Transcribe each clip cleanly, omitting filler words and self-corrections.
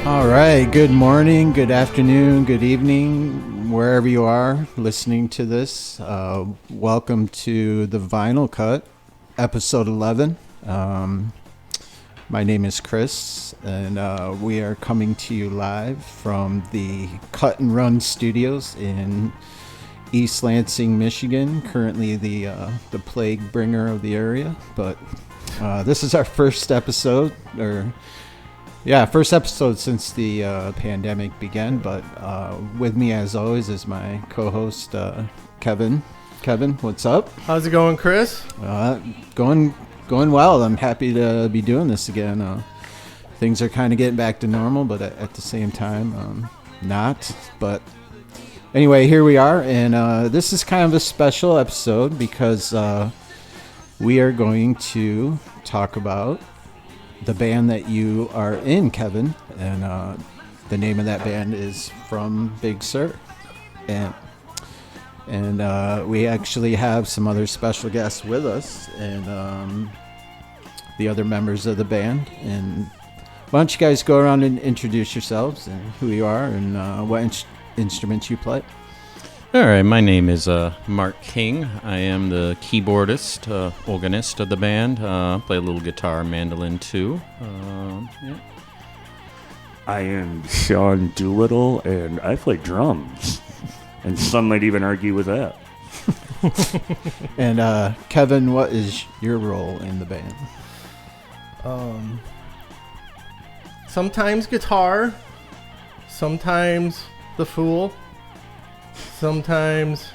All right. Good morning, good afternoon, good evening, wherever you are listening to this. Welcome to the Vinyl Cut, episode 11. My name is Chris, and we are coming to you live from the Cut and Run Studios in East Lansing, Michigan. Currently the plague bringer of the area, but this is our first episode, first episode since the pandemic began, but with me as always is my co-host, Kevin. Kevin, what's up? How's it going, Chris? Going well. I'm happy to be doing this again. Things are kind of getting back to normal, but at the same time, not. But anyway, here we are, and this is kind of a special episode because we are going to talk about the band that you are in, Kevin, and the name of that band is From Big Sur, and we actually have some other special guests with us, and the other members of the band. And why don't you guys go around and introduce yourselves and who you are and what instruments you play? All right, my name is Mark King. I am the keyboardist, organist of the band. Play a little guitar, mandolin too. Yeah. I am Sean Doolittle, and I play drums. And some might even argue with that. And Kevin, what is your role in the band? Sometimes guitar, sometimes the fool, sometimes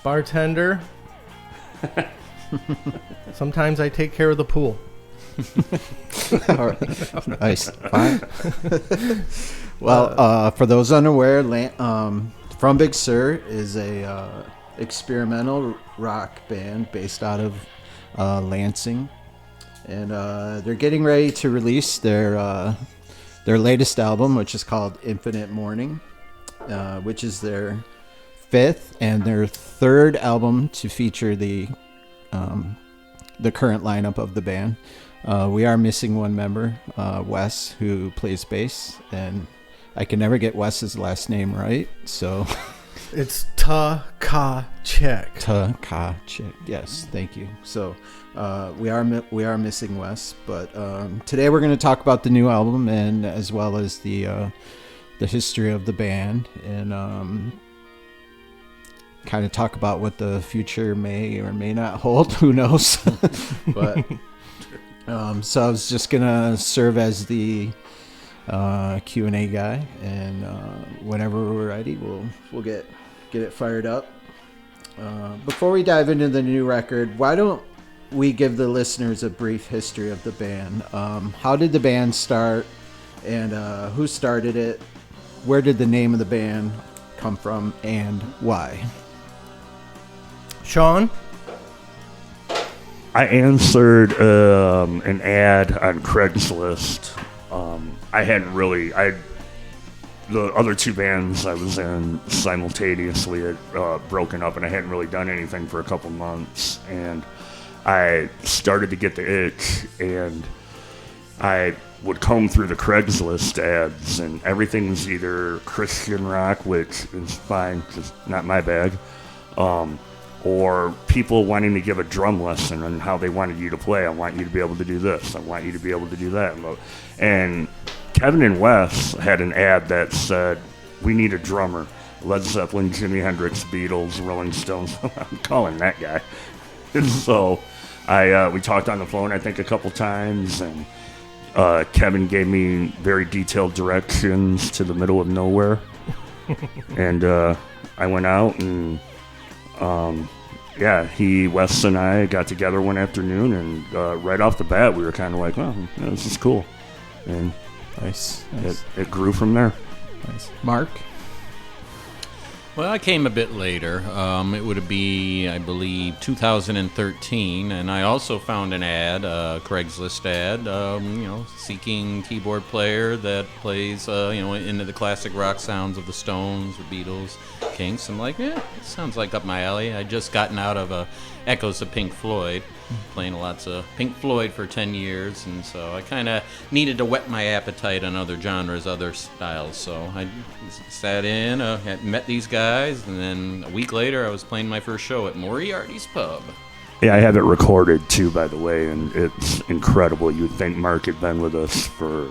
bartender, sometimes I take care of the pool. All right. Nice. Fine. Well, for those unaware, From Big Sur is a experimental rock band based out of Lansing, and they're getting ready to release their latest album, which is called Infinite Mourning, which is their fifth and their third album to feature the current lineup of the band. We are missing one member, Wes, who plays bass, and I can never get Wes's last name right, so It's Ta-Ka-Chek. Ta-Ka-Chek. Yes, thank you. So we are missing Wes, but today we're going to talk about the new album and as well as the history of the band, and kind of talk about what the future may or may not hold. Who knows? But so I was just gonna serve as the Q&A guy, and whenever we're ready, we'll get it fired up. Before we dive into the new record, why don't we give the listeners a brief history of the band? How did the band start, and who started it? Where did the name of the band come from, and why? Sean? I answered an ad on Craigslist. The other two bands I was in simultaneously had broken up, and I hadn't really done anything for a couple months. And I started to get the itch, and I would comb through the Craigslist ads, and everything was either Christian rock, which is fine, just not my bag, or people wanting to give a drum lesson on how they wanted you to play. I want you to be able to do this. I want you to be able to do that. And Kevin and Wes had an ad that said, "We need a drummer. Led Zeppelin, Jimi Hendrix, Beatles, Rolling Stones." I'm calling that guy. And so we talked on the phone, I think, a couple times, and Kevin gave me very detailed directions to the middle of nowhere. And I went out, and Wes and I got together one afternoon, and right off the bat, we were kind of like, "Oh, yeah, this is cool." And Nice. it grew from there. Nice. Mark? Well, I came a bit later. It would be, I believe, 2013, and I also found an ad, a Craigslist ad, seeking keyboard player that plays, into the classic rock sounds of the Stones, the Beatles, Kinks. I'm like, it sounds like up my alley. I'd just gotten out of a echoes of Pink Floyd, playing lots of Pink Floyd for 10 years, and so I kind of needed to whet my appetite on other genres, other styles. So I sat in, had met these guys, and then a week later I was playing my first show at Moriarty's Pub. Yeah, I have it recorded too, by the way, and it's incredible. You'd think Mark had been with us for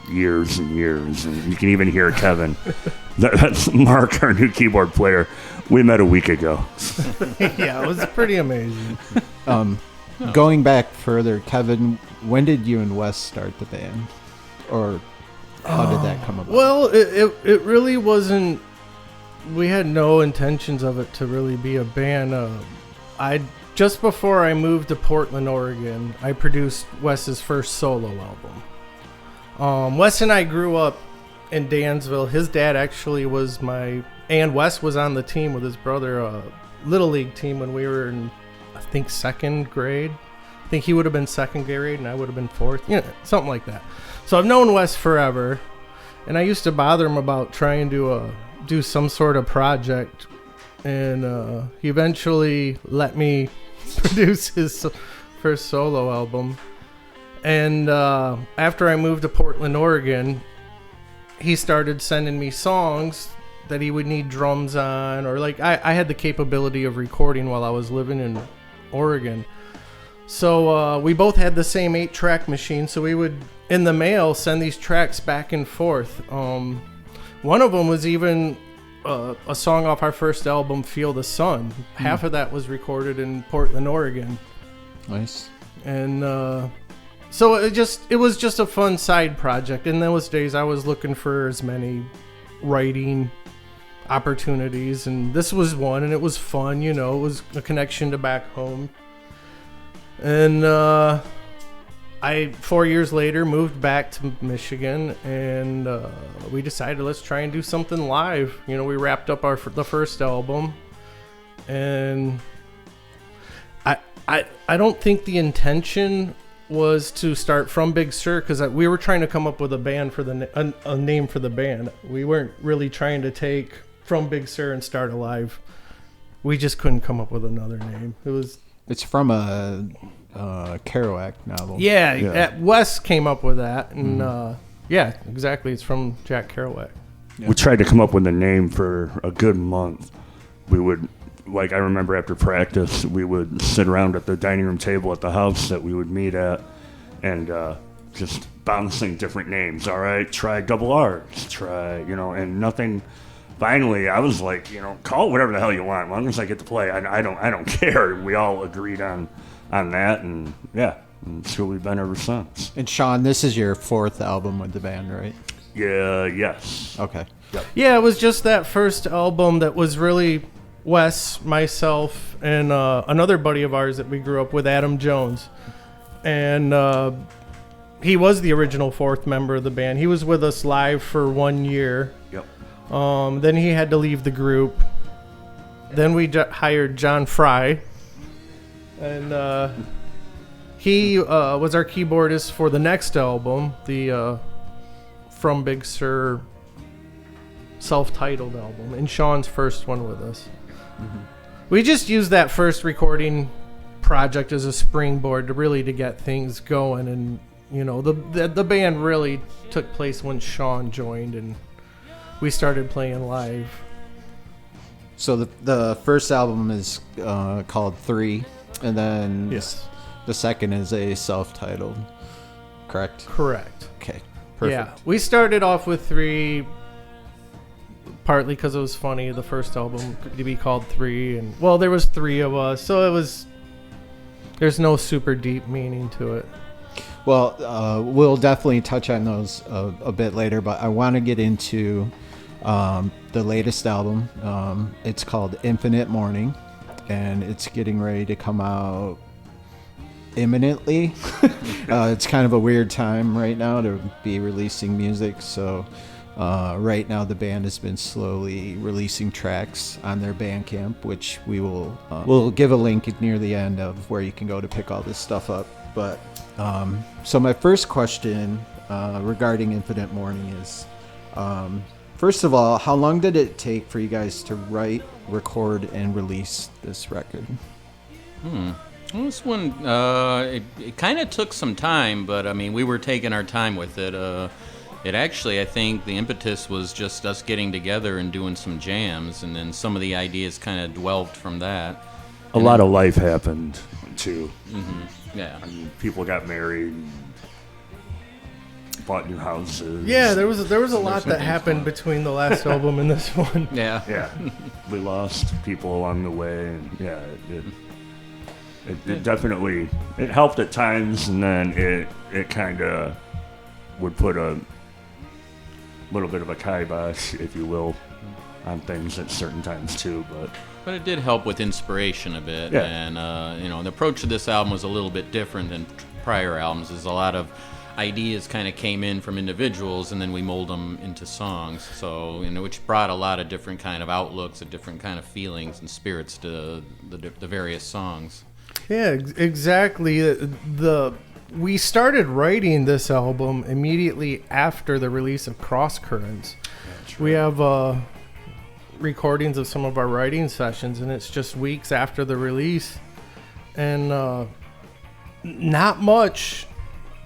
years and years, and you can even hear Kevin. That's Mark, our new keyboard player. We met a week ago. Yeah, it was pretty amazing. Going back further, Kevin, when did you and Wes start the band? Or how did that come about? Well, it really wasn't. We had no intentions of it to really be a band. I just before I moved to Portland, Oregon, I produced Wes's first solo album. Wes and I grew up in Dansville. His dad actually was and Wes was on the team with his brother, Little League team when we were in, I think, second grade. I think he would have been second grade and I would have been fourth, something like that. So I've known Wes forever, and I used to bother him about trying to do some sort of project, and he eventually let me produce his first solo album. And after I moved to Portland, Oregon, he started sending me songs that he would need drums on, or like I had the capability of recording while I was living in Oregon. So we both had the same 8-track machine, so we would, in the mail, send these tracks back and forth. One of them was even a song off our first album, Feel the Sun. Half of that was recorded in Portland, Oregon. Nice. And so it was just a fun side project. In those days, I was looking for as many writing opportunities, and this was one, and it was fun. It was a connection to back home. And I 4 years later moved back to Michigan, and we decided, let's try and do something live. We wrapped up the first album, and I don't think the intention was to start From Big Sur, because we were trying to come up with a band for a name for the band. We weren't really trying to take From Big Sur and start a live. We just couldn't come up with another name. It's from a Kerouac novel. Yeah. Wes came up with that, and yeah, exactly. It's from Jack Kerouac. Yeah. We tried to come up with a name for a good month. We would, I remember after practice, we would sit around at the dining room table at the house that we would meet at, and just bouncing different names. All right, try double R's, and nothing. Finally, I was like, call it whatever the hell you want, as long as I get to play. I don't care. We all agreed on that, and yeah, it's who we've been ever since. And Sean, this is your 4th album with the band, right? Yeah. Yes. Okay. Yep. Yeah, it was just that first album that was really Wes, myself, and another buddy of ours that we grew up with, Adam Jones. And he was the original 4th member of the band. He was with us live for 1 year. Yep. Then he had to leave the group. Then we hired John Fry. And he was our keyboardist for the next album, the From Big Sur self-titled album, and Sean's first one with us. Mm-hmm. We just used that first recording project as a springboard to get things going, and the band really took place when Sean joined and we started playing live. So the first album is called 3, and then Yes. the second is a self-titled, correct? Correct. Okay, perfect. Yeah, we started off with 3 partly because it was funny, the first album to be called 3, and there was 3 of us, so there's no super deep meaning to it. Well, we'll definitely touch on those a bit later, but I want to get into the latest album. It's called Infinite Mourning, and it's getting ready to come out imminently. It's kind of a weird time right now to be releasing music, so right now the band has been slowly releasing tracks on their Bandcamp, which we'll give a link near the end of where you can go to pick all this stuff up. But so my first question regarding Infinite Mourning is, first of all, how long did it take for you guys to write, record, and release this record? Well, this one, it kind of took some time, but I mean, we were taking our time with it. It actually, I think the impetus was just us getting together and doing some jams, and then some of the ideas kind of dwelled from that. A lot of life happened, too. Yeah. I mean, people got married, bought new houses. Yeah, there was a lot that happened between the last album and this one. Yeah. Yeah. We lost people along the way, and yeah, it definitely, it helped at times, and then it kind of would put a little bit of a kibosh, if you will, on things at certain times too, But it did help with inspiration a bit, Yeah. and the approach to this album was a little bit different than prior albums. There's a lot of ideas kind of came in from individuals, and then we mold them into songs. So which brought a lot of different kind of outlooks and different kind of feelings and spirits to the various songs. Yeah, exactly. We started writing this album immediately after the release of Cross Currents. We have recordings of some of our writing sessions, and it's just weeks after the release, and not much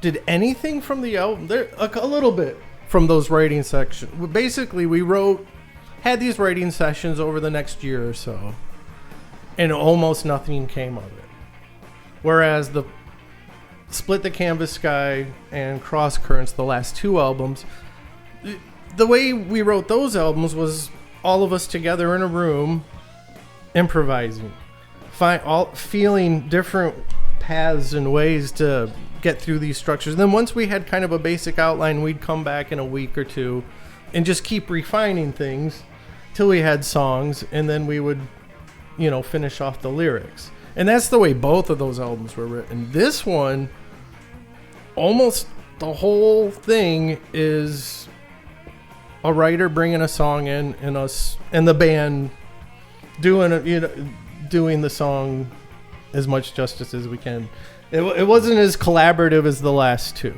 did anything from the album. There a little bit from those writing sections. Basically, we had these writing sessions over the next year or so, and almost nothing came of it. Whereas the Split the Canvas Sky and Cross Currents, the last two albums, the way we wrote those albums was all of us together in a room, improvising, feeling different paths and ways to get through these structures. And then once we had kind of a basic outline, we'd come back in a week or two and just keep refining things till we had songs, and then we would, finish off the lyrics. And that's the way both of those albums were written. This one, almost the whole thing is a writer bringing a song in, and us and the band doing the song as much justice as we can. It wasn't as collaborative as the last two,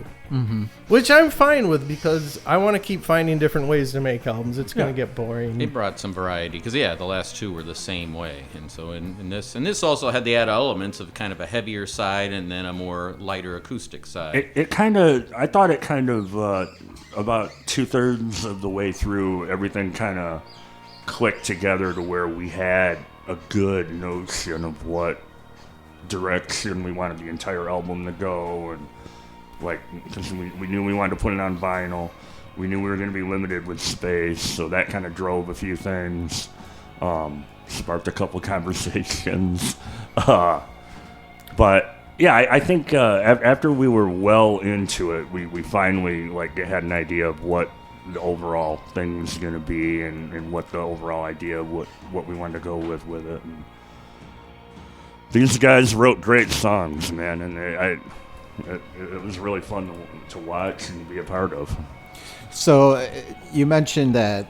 which I'm fine with, because I want to keep finding different ways to make albums. It's going to get boring. It brought some variety, because the last two were the same way, and so in this also had the added elements of kind of a heavier side and then a more lighter acoustic side. I thought it kind of about 2/3 of the way through, everything kind of clicked together to where we had a good notion of what direction we wanted the entire album to go, and because we knew we wanted to put it on vinyl. We knew we were going to be limited with space, so that kind of drove a few things, sparked a couple conversations, but yeah, I think after we were well into it, we finally had an idea of what the overall thing was going to be, and what the overall idea of what we wanted to go with it. And these guys wrote great songs, man, and it was really fun to watch and be a part of. So you mentioned that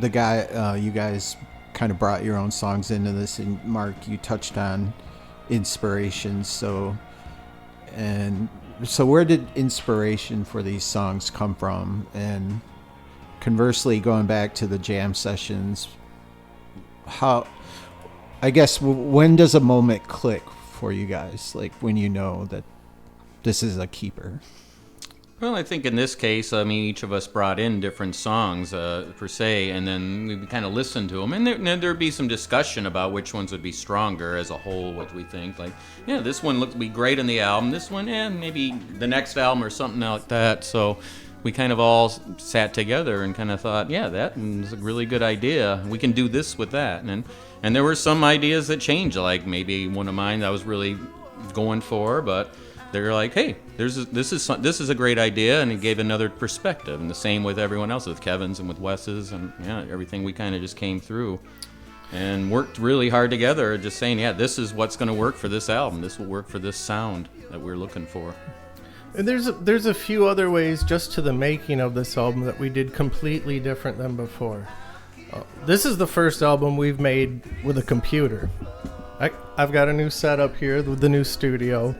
you guys kind of brought your own songs into this, and Mark, you touched on inspiration. So where did inspiration for these songs come from? And conversely, going back to the jam sessions, when does a moment click for you guys? When you know that this is a keeper? Well, I think in this case, each of us brought in different songs, per se, and then we kind of listened to them. And there'd be some discussion about which ones would be stronger as a whole, what we think. This one looked to be great on the album. This one, maybe the next album or something like that. So we kind of all sat together and kind of thought, that was a really good idea. We can do this with that. And there were some ideas that changed, maybe one of mine I was really going for, but they're like, hey, this is a great idea, and it gave another perspective. And the same with everyone else, with Kevin's and with Wes's, and everything. We kind of just came through and worked really hard together, just saying, this is what's going to work for this album. This will work for this sound that we're looking for. And there's a few other ways just to the making of this album that we did completely different than before. This is the first album we've made with a computer. I've got a new setup here with the new studio.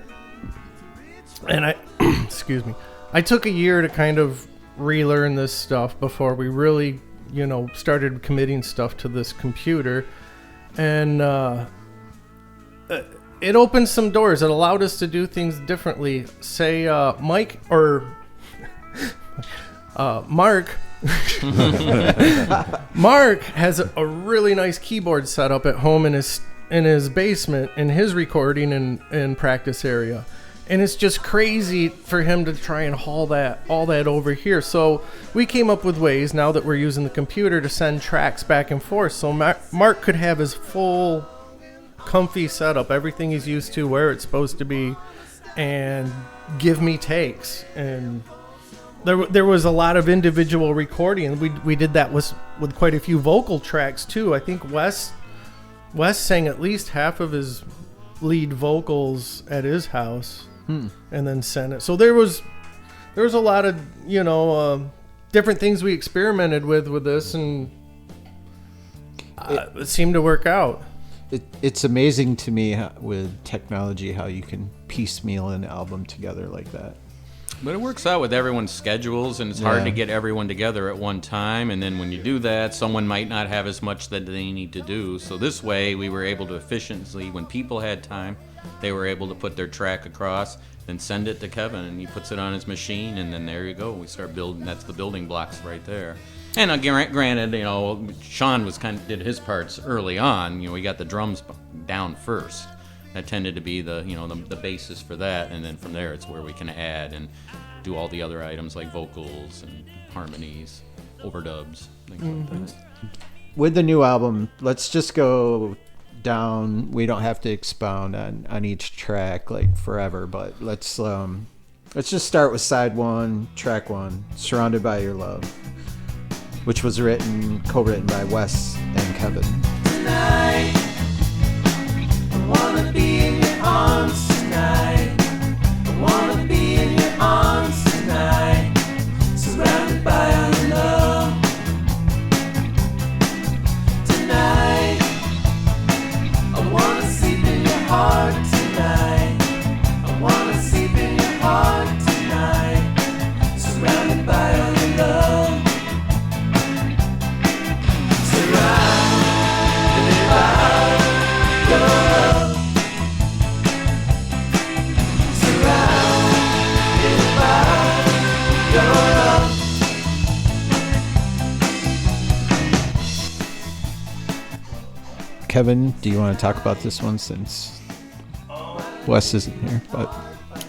And excuse me, I took a year to kind of relearn this stuff before we really, started committing stuff to this computer. And it opened some doors. It allowed us to do things differently. Say, Mike or Mark. Mark has a really nice keyboard set up at home in his basement in his recording and practice area, and it's just crazy for him to try and haul all that over here. So we came up with ways, now that we're using the computer, to send tracks back and forth, so Mark could have his full comfy setup, everything he's used to, where it's supposed to be, and give me takes. And there was a lot of individual recording. We did that with quite a few vocal tracks too. I think Wes sang at least half of his lead vocals at his house, and then sent it. So there was a lot of different things we experimented with this, and it seemed to work out. It's amazing to me with technology how you can piecemeal an album together like that. But it works out with everyone's schedules, and it's hard to get everyone together at one time. And then when you do that, someone might not have as much that they need to do. So this way, we were able to efficiently, when people had time, they were able to put their track across, then send it to Kevin, and he puts it on his machine, and then there you go. We start building. That's the building blocks right there. And granted, Sean did his parts early on. We got the drums down first. That tended to be the basis for that, and then from there it's where we can add and do all the other items like vocals and harmonies, overdubs, things like that. With the new album, let's just go down. We don't have to expound on each track like forever, but let's just start with side 1, track 1, Surrounded by Your Love, which was co-written by Wes and Kevin. Tonight, I wanna be in your arms tonight. I wanna be in your arms tonight. Surrounded by our love. Tonight, I wanna sleep in your heart tonight. I wanna sleep in your heart tonight. Surrounded by our love. Kevin, do you want to talk about this one since Wes isn't here? But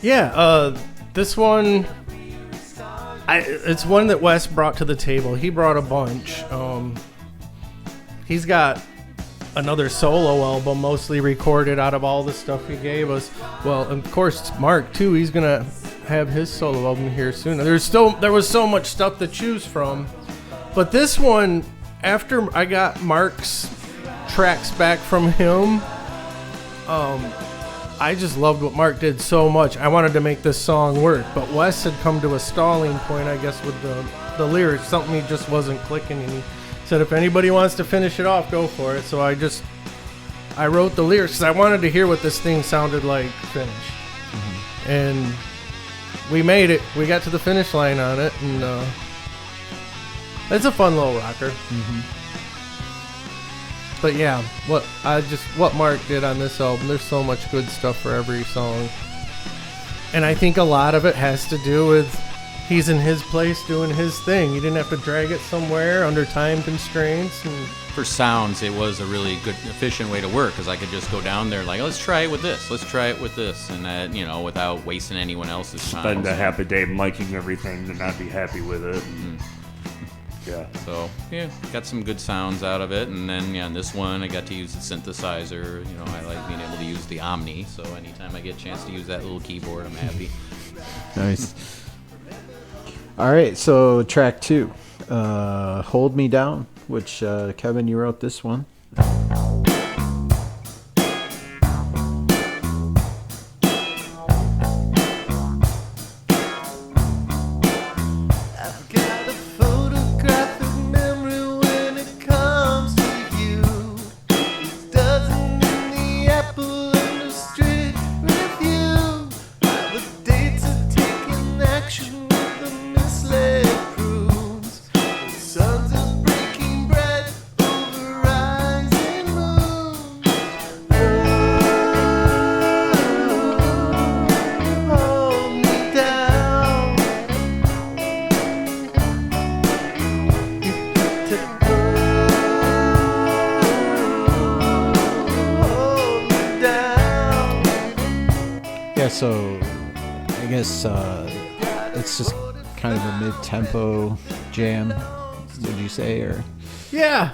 yeah, this one, it's one that Wes brought to the table. He brought a bunch. He's got another solo album mostly recorded out of all the stuff he gave us. Well, of course, Mark too. He's gonna have his solo album here soon. There was so much stuff to choose from, but this one, after I got Mark's tracks back from him, I just loved what Mark did so much. I wanted to make this song work, but Wes had come to a stalling point, I guess, with the lyrics. Something he just wasn't clicking, and he said, if anybody wants to finish it off, go for it. So I wrote the lyrics because I wanted to hear what this thing sounded like finished. Mm-hmm. And we made it. We got to the finish line on it, and it's a fun little rocker. Mm-hmm. But yeah, what Mark did on this album, there's so much good stuff for every song. And I think a lot of it has to do with he's in his place doing his thing. You didn't have to drag it somewhere under time constraints. And for sounds, it was a really good, efficient way to work, because I could just go down there like, let's try it with this, and that, without wasting anyone else's time. Spend a half a day miking everything to not be happy with it. Mm-hmm. Yeah. So, got some good sounds out of it. And then, on this one, I got to use the synthesizer. I like being able to use the Omni. So anytime I get a chance to use that little keyboard, I'm happy. Nice. All right, so track 2, Hold Me Down, which, Kevin, you wrote this one. Sons of breaking bread over rye. So I guess it's just kind of a mid-tempo jam, would you say? Or Yeah.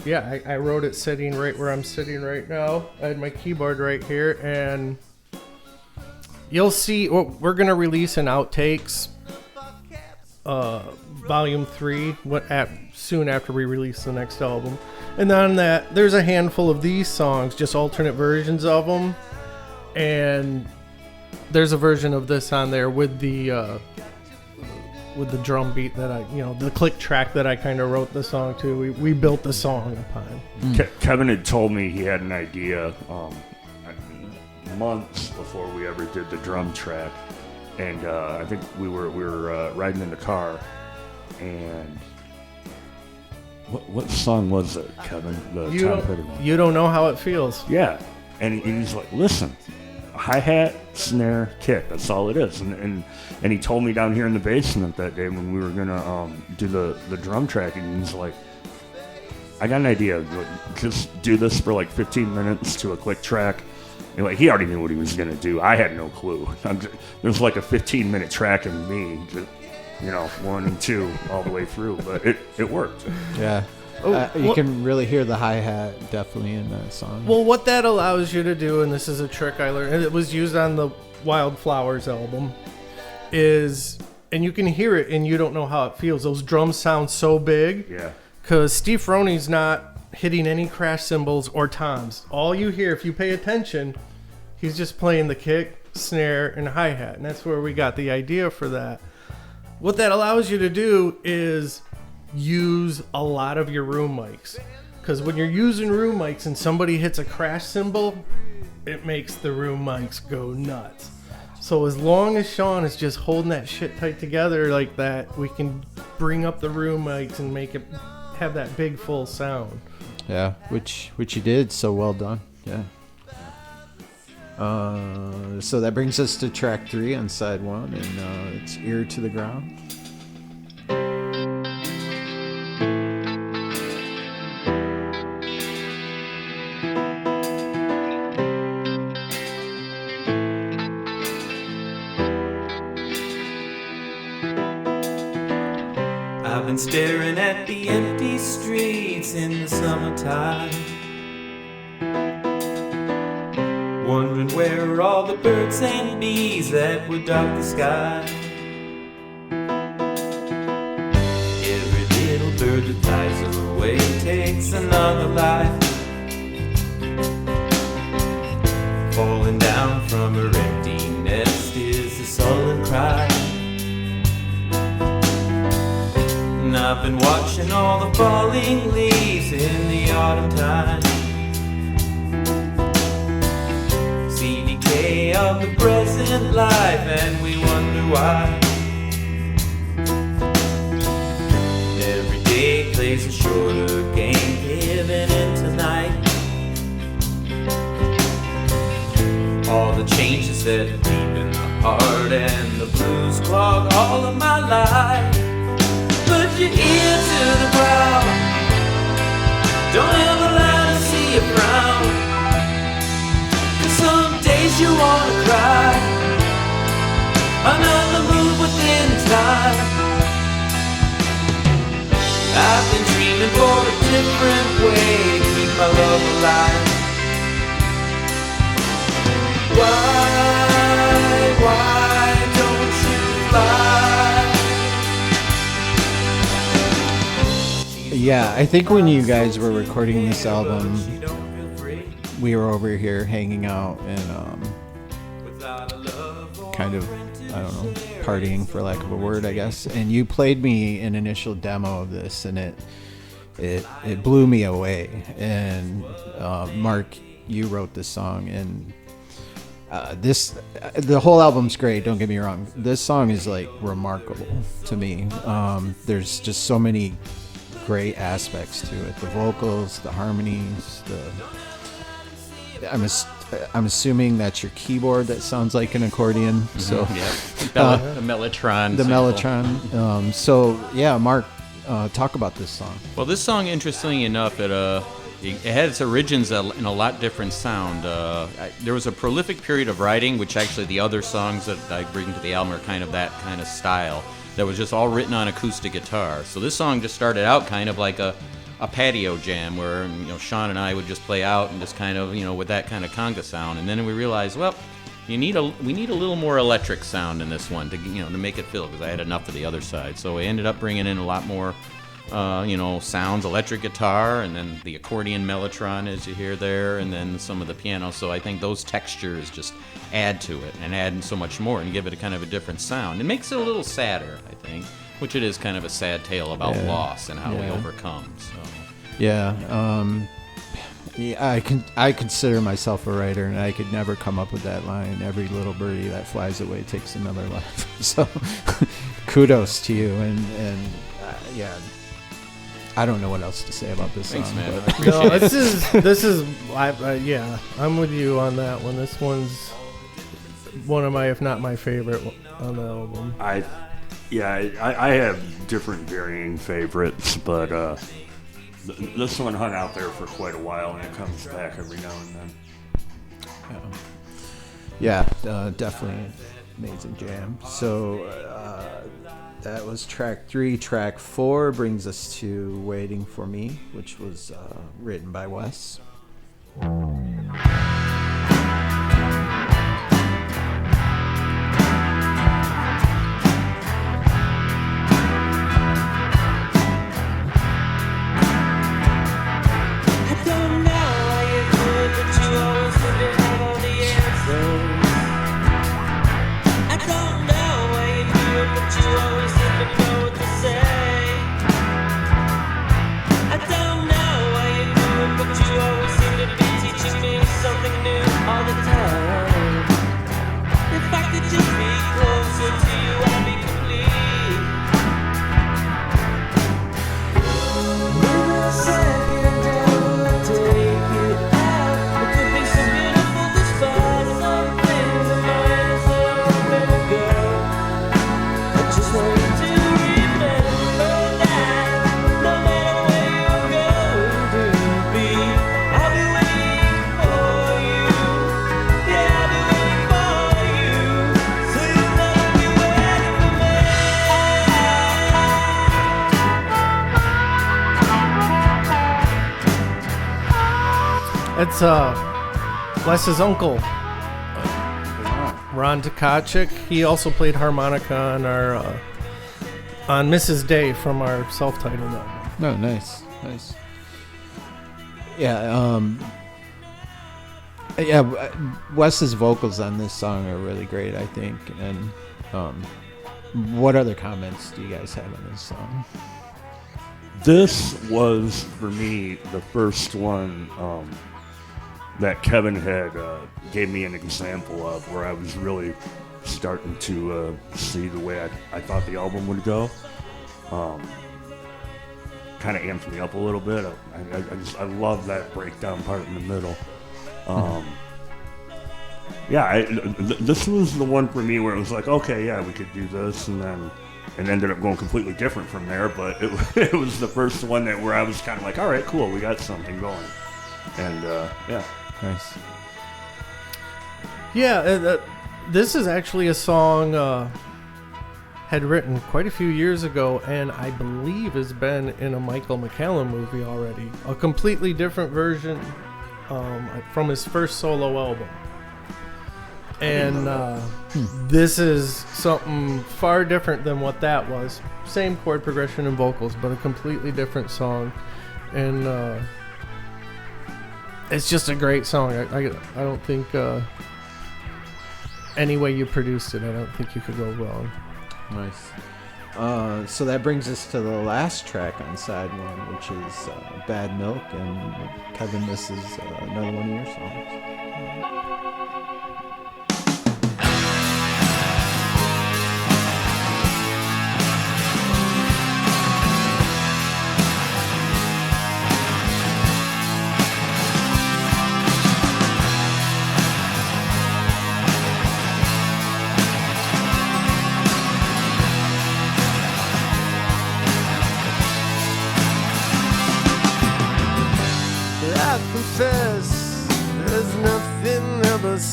I wrote it sitting right where I'm sitting right now. I had my keyboard right here, and you'll see. Well, we're gonna release an outtakes, volume 3, soon after we release the next album. And on that, there's a handful of these songs, just alternate versions of them, and there's a version of this on there with the drum beat that the click track that I kind of wrote the song to. We built the song upon. Kevin had told me he had an idea months before we ever did the drum track, and I think we were riding in the car, and what song was it, Kevin? You don't know how it feels. Yeah, and he's like, listen, hi-hat, snare, kick, that's all it is. And he told me down here in the basement that day when we were gonna do the drum track, and he's like, I got an idea, just do this for like 15 minutes to a click track. And like, he already knew what he was gonna do. I had no clue. There's like a 15-minute track in me, 1 and 2 all the way through, but it worked. yeah. You can really hear the hi-hat definitely in that song. Well, what that allows you to do, and this is a trick I learned, and it was used on the Wildflowers album, is, and you can hear it and you don't know how it feels. Those drums sound so big. Yeah. Because Steve Froney's not hitting any crash cymbals or toms. All you hear, if you pay attention, he's just playing the kick, snare, and hi-hat. And that's where we got the idea for that. What that allows you to do is use a lot of your room mics, because when you're using room mics and somebody hits a crash cymbal, it makes the room mics go nuts. So as long as Sean is just holding that shit tight together like that, we can bring up the room mics and make it have that big full sound. Yeah, which you did, so well done. Yeah. So that brings us to track 3 on side 1, and it's Ear to the Ground. I've been staring at the empty streets in the summertime, wondering where are all the birds and bees that would dot the sky. Every little bird that flies away takes another life, falling down from her empty nest is a sullen cry. And I've been watching all the falling leaves in the autumn time, see decay of the present life, and we wonder why. Every day plays a shorter game, giving in tonight. All the changes that deep in the heart, and the blues clog all of my life. Put your ear to the ground, don't ever let us see you frown, 'cause some days you wanna cry, another move within time. I've been dreaming for a different way to keep my love alive. Why don't you fly? Yeah, I think when you guys were recording this album, we were over here hanging out and kind of, I don't know, partying for lack of a word, I guess. And you played me an initial demo of this, and it blew me away. And Mark, you wrote this song, and the whole album's great. Don't get me wrong. This song is like remarkable to me. There's just so many great aspects to it, the vocals, the harmonies, I'm assuming that's your keyboard that sounds like an accordion. So yeah, the Mellotron. The Mellotron. So yeah, Mark, talk about this song. Well, this song, interestingly enough, it had its origins in a lot different sound. There was a prolific period of writing, which actually the other songs that I bring to the album are kind of that kind of style, that was just all written on acoustic guitar. So this song just started out kind of like a patio jam where Sean and I would just play out and just kind of with that kind of conga sound, and then we realized, well, we need a little more electric sound in this one to to make it fill, because I had enough of the other side. So we ended up bringing in a lot more sounds, electric guitar, and then the accordion mellotron as you hear there, and then some of the piano. So I think those textures just add to it and add so much more and give it a kind of a different sound. It makes it a little sadder, I think, which it is kind of a sad tale about loss and how we overcome. So I consider myself a writer, and I could never come up with that line. Every little birdie that flies away takes another life. So kudos to you, and I don't know what else to say about this Thanks, song. man. But No, this is yeah, I'm with you on that one. This one's one of my, if not my favorite on the album. I have different varying favorites, but this one hung out there for quite a while, and it comes back every now and then. Definitely amazing jam. So that was track 3. Track 4 brings us to Waiting for Me, which was written by Wes. It's Wes's uncle, Ron Tkachuk. He also played harmonica on our on Mrs. Day from our self-titled album. No, nice. Yeah, Wes's vocals on this song are really great, I think. And what other comments do you guys have on this song? This was, for me, the first one that Kevin had gave me an example of, where I was really starting to see the way I thought the album would go. Kind of amped me up a little bit. I love that breakdown part in the middle. This was the one for me where it was like, okay, yeah, we could do this, and then it ended up going completely different from there. But it was the first one where I was kind of like, all right, cool, we got something going, and Nice. Yeah, this is actually a song had written quite a few years ago, and I believe has been in a Michael McCallum movie already. A completely different version from his first solo album. And this is something far different than what that was. Same chord progression and vocals, but a completely different song. And it's just a great song. I don't think any way you produced it, I don't think you could go wrong. Nice. So that brings us to the last track on side 1, which is Bad Milk, and Kevin, this is another one of your songs.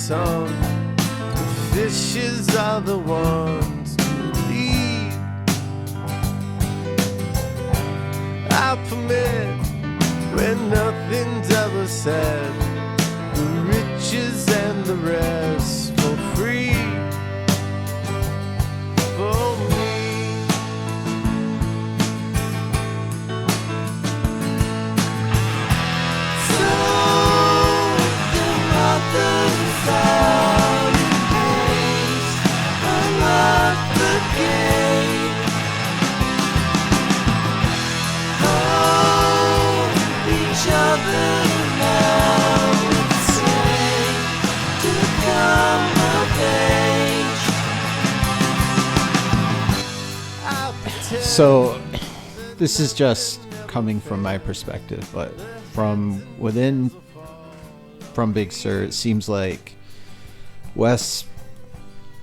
sun. The fishes are the ones who lead. I permit when nothing's ever said. The riches and the rest for free. For me. So the mother's out in haste, unlock the gate. Hold each other now and say to come of age. I'll pretend So, this is just coming from my perspective, but from within From Big Sur, it seems like Wes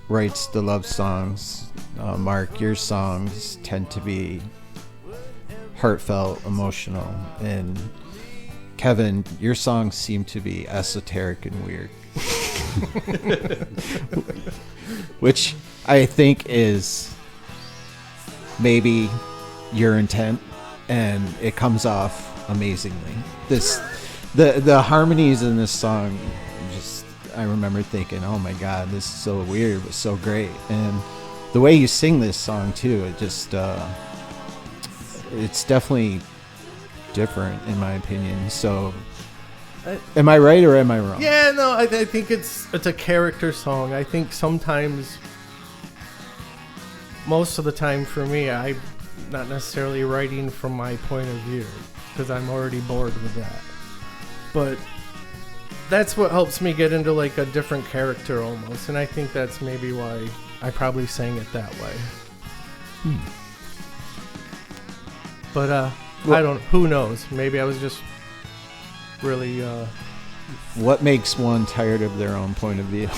writes the love songs. Mark, your songs tend to be heartfelt, emotional, and Kevin, your songs seem to be esoteric and weird. Which I think is maybe your intent, and it comes off amazingly. The harmonies in this song, just I remember thinking, oh my god, this is so weird but so great. And the way you sing this song too, it just it's definitely different in my opinion. So am I right or am I wrong? Yeah, no, I think it's a character song. I think sometimes, most of the time for me, I'm not necessarily writing from my point of view because I'm already bored with that. But that's what helps me get into like a different character almost, and I think that's maybe why I probably sang it that way. But I don't. Who knows? Maybe I was just really. What makes one tired of their own point of view?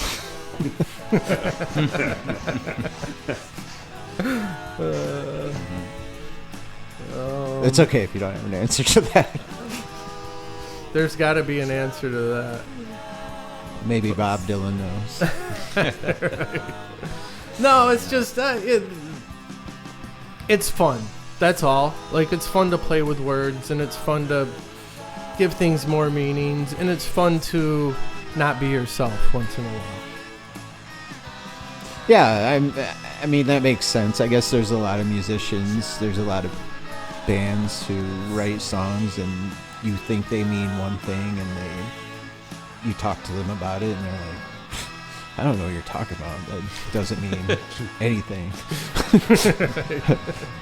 It's okay if you don't have an answer to that. There's got to be an answer to that. Maybe Bob Dylan knows. No, it's just it's fun. That's all. Like, it's fun to play with words, and it's fun to give things more meanings, and it's fun to not be yourself once in a while. Yeah, I mean that makes sense. I guess there's a lot of musicians, there's a lot of bands who write songs and you think they mean one thing and you talk to them about it and they're like, I don't know what you're talking about. That doesn't mean anything.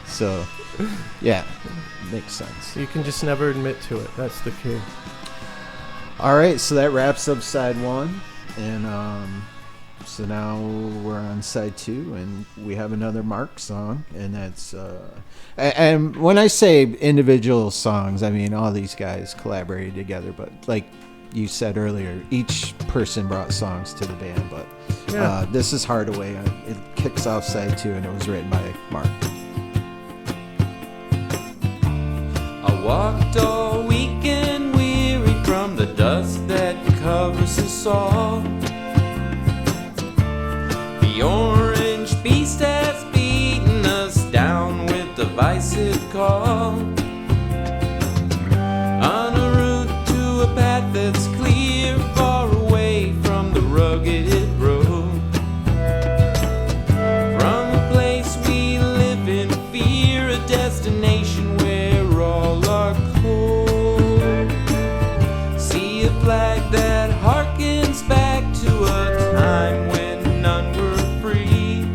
So, yeah, makes sense. You can just never admit to it. That's the key. All right, so that wraps up side one, and so now we're on side two, and we have another Mark song, and that's and when I say individual songs, I mean all these guys collaborated together, but like you said earlier, each person brought songs to the band, but Yeah. this is Hardaway. It kicks off side two, and it was written by Mark. I walked all weekend weary from the dust that covers us all. The orange beast has beaten us down with the divisive call. On a route to a path that's clear, far away from the rugged road. From a place we live in fear, a destination where all are cold. See a flag that harkens back to a time when none were free.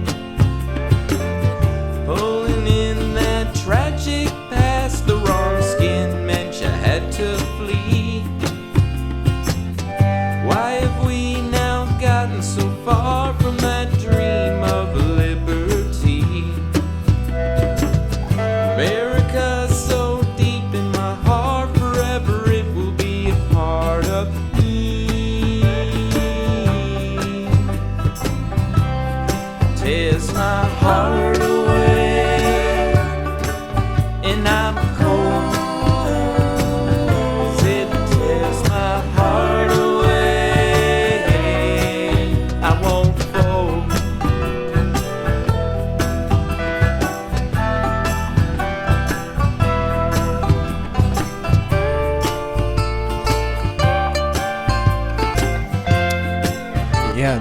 Pulling in that tragic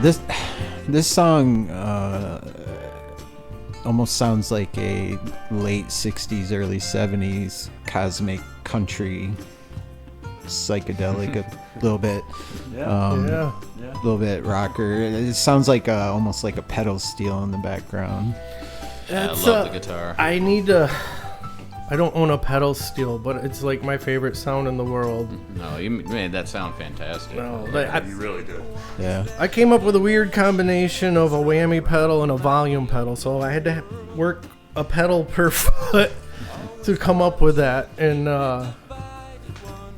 this song almost sounds like a late 60s, early 70s cosmic country psychedelic, a little bit. Yeah. A little bit rocker. It sounds like almost like a pedal steel in the background. Yeah, I That's, love the guitar. I don't own a pedal steel, but it's like my favorite sound in the world. No, you made that sound fantastic. No, but You really do. Yeah. I came up with a weird combination of a whammy pedal and a volume pedal, so I had to work a pedal per foot to come up with that, and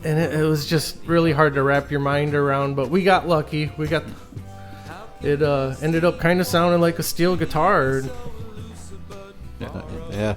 it was just really hard to wrap your mind around. But we got lucky. It ended up kind of sounding like a steel guitar. Yeah.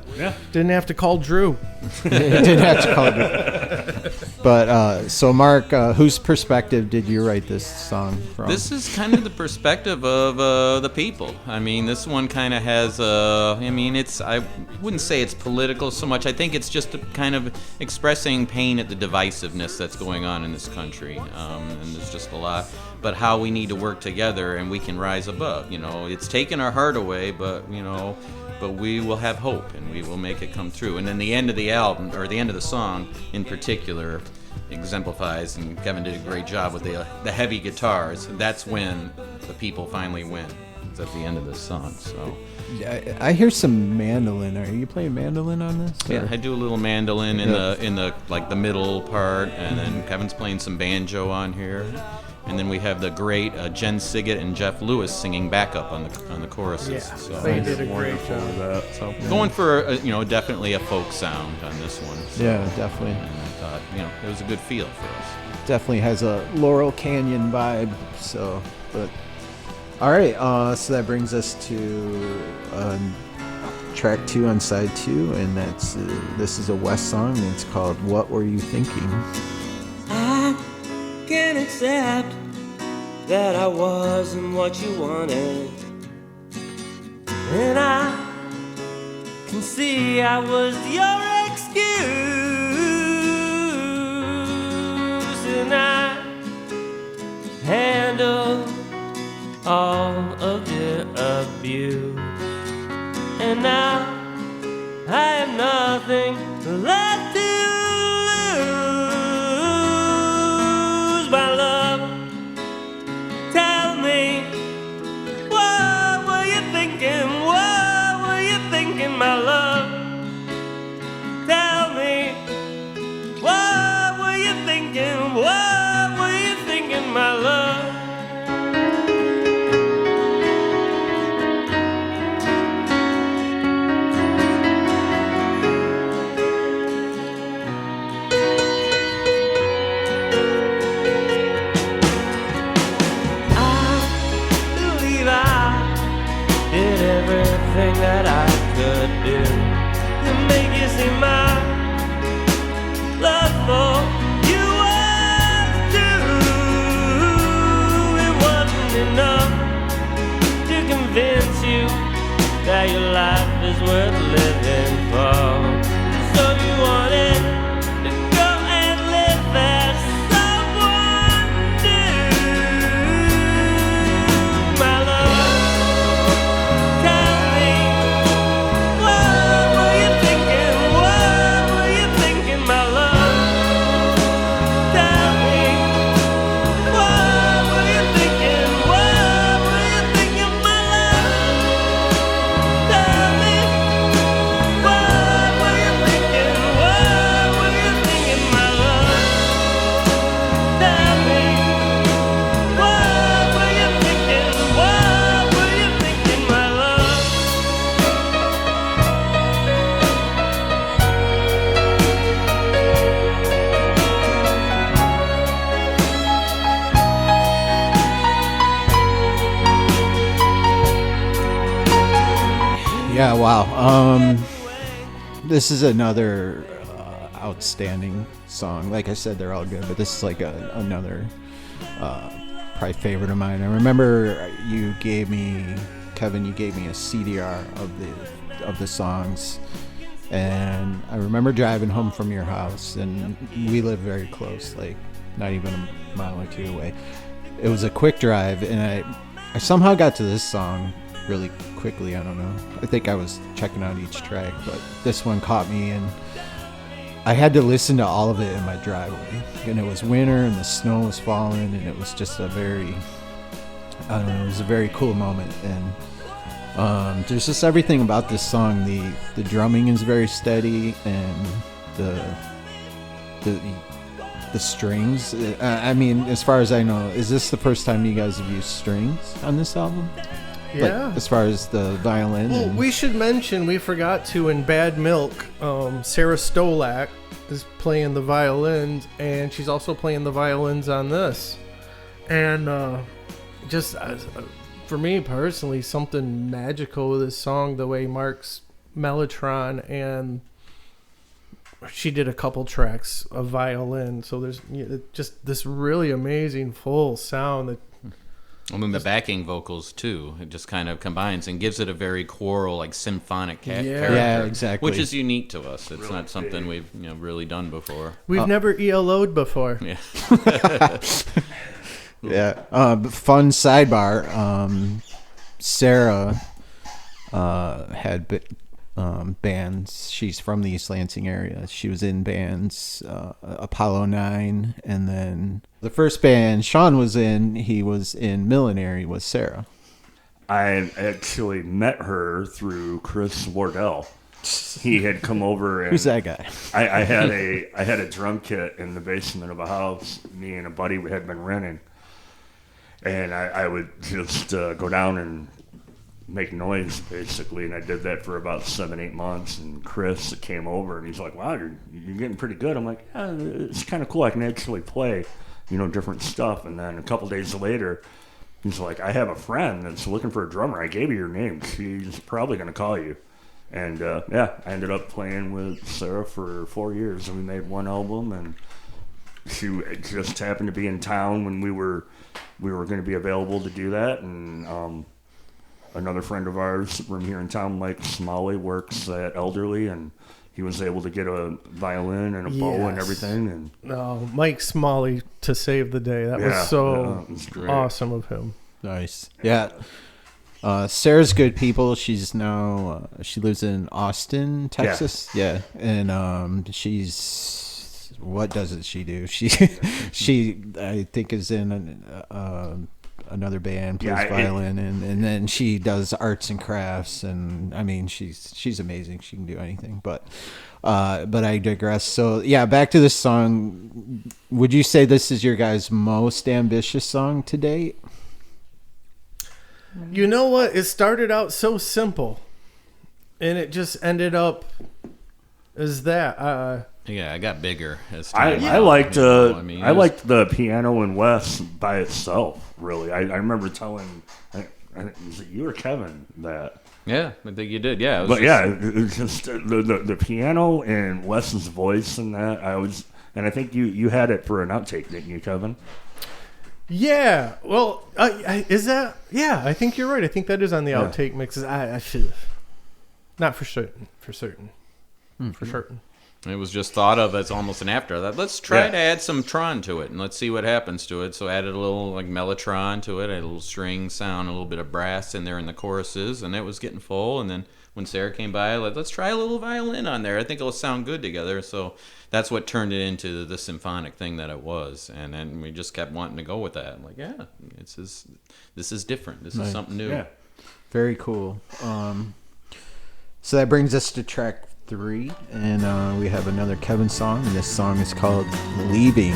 Didn't have to call Drew. Didn't have to call it. But so Mark, whose perspective did you write this song from? This is kind of the perspective of the people. I mean, this one kind of has I wouldn't say it's political so much. I think it's just a kind of expressing pain at the divisiveness that's going on in this country. And there's just a lot. But how we need to work together and we can rise above. You know, it's taken our heart away, but we will have hope and we will make it come true. And then the end of the album, or the end of the song in particular, exemplifies, and Kevin did a great job with the heavy guitars. That's when the people finally win. It's at the end of the song. So I hear some mandolin. Are you playing mandolin on this? yeah, or- I do a little mandolin in the like the middle part, and then Kevin's playing some banjo on here. And then we have the great Jen Siggett and Jeff Lewis singing backup on the choruses. Yeah, So, they did a great job. so going for definitely a folk sound on this one. So, Yeah, definitely. And I thought it was a good feel for us. Definitely has a Laurel Canyon vibe. So, but all right. So that brings us to track 2 on side 2, and this is a West song. And it's called "What Were You Thinking." I can accept that I wasn't what you wanted, and I can see I was your excuse, and I handle all of your abuse, and now I have nothing left to lose. My love, tell me, what were you thinking? What were you thinking, my love? Tell me, what were you thinking? What were you thinking, my love? Everything that I could do to make you see my love for you was true. It wasn't enough to convince you that your life is worth living for. So you wanted to go and live as someone new, my love. Yeah, wow. This is another outstanding song. Like I said, they're all good, but this is like another probably favorite of mine. I remember Kevin, you gave me a CDR of the songs, and I remember driving home from your house, and we live very close, like not even a mile or two away. It was a quick drive, and I somehow got to this song really quickly. I don't know. I think I was checking out each track, but this one caught me, and I had to listen to all of it in my driveway. And it was winter, and the snow was falling, and it was just a very, I don't know, it was a very cool moment. And there's just everything about this song. The drumming is very steady, and the strings. I mean, as far as I know, is this the first time you guys have used strings on this album? Yeah. Like, as far as the violin. Well, and- we should mention, we forgot to, in Bad Milk, Sarah Stolak is playing the violins, and she's also playing the violins on this. And just for me personally, something magical with this song, the way Mark's mellotron, and she did a couple tracks of violin, so there's just this really amazing full sound that I mean, the backing vocals too. It just kind of combines and gives it a very choral, like symphonic character. Yeah, exactly. Which is unique to us. It's not something we've really done before. we've never ELO'd before. Yeah. Yeah. Fun sidebar. Sarah had bands. She's from the East Lansing area. She was in bands Apollo 9, and then the first band Sean was in, he was in Millinery with Sarah. I actually met her through Chris Wardell. He had come over and Who's that guy? I had a drum kit in the basement of a house me and a buddy had been renting, and I would just go down and make noise basically, and I did that for about 7-8 months. And Chris came over and he's like, "Wow, you're getting pretty good." I'm like, "Yeah, it's kind of cool. I can actually play, different stuff." And then a couple days later, he's like, "I have a friend that's looking for a drummer. I gave you your name. She's probably going to call you." And I ended up playing with Sarah for 4 years, and we made one album. And she just happened to be in town when we were going to be available to do that. And another friend of ours from here in town, Mike Smalley, works at Elderly, and he was able to get a violin and a bow and everything. And Mike Smalley to save the day. That was so awesome of him. Nice. Yeah. Sarah's good people. She's now she lives in Austin, Texas. Yeah. And she's, what doesn't she do? She I think is in another band, plays violin, and then she does arts and crafts, and I mean she's amazing. She can do anything. But I digress. So yeah, back to this song. Would you say this is your guys' most ambitious song to date? You know what? It started out so simple, and it just ended up as that. Yeah, I got bigger as I time liked went on. I liked the piano in West by itself. Really, I remember telling was it you or Kevin that. Yeah, I think you did. Yeah, It was just the piano and Wes's voice and that. And I think you had it for an outtake, didn't you, Kevin? Yeah. Well, is that? Yeah, I think you're right. I think that is on the outtake mixes. I should have. Not for certain. For certain. For certain. It was just thought of as almost an afterthought. Let's try to add some tron to it, and let's see what happens to it. So added a little like mellotron to it, a little string sound, a little bit of brass in there in the choruses, and it was getting full. And then when Sarah came by, let's try a little violin on there. I think it'll sound good together. So that's what turned it into the symphonic thing that it was. And then we just kept wanting to go with that. I'm like, yeah, this is different. This is something new. Yeah. Very cool. So that brings us to track 3, and we have another Kevin song, and this song is called Leaving.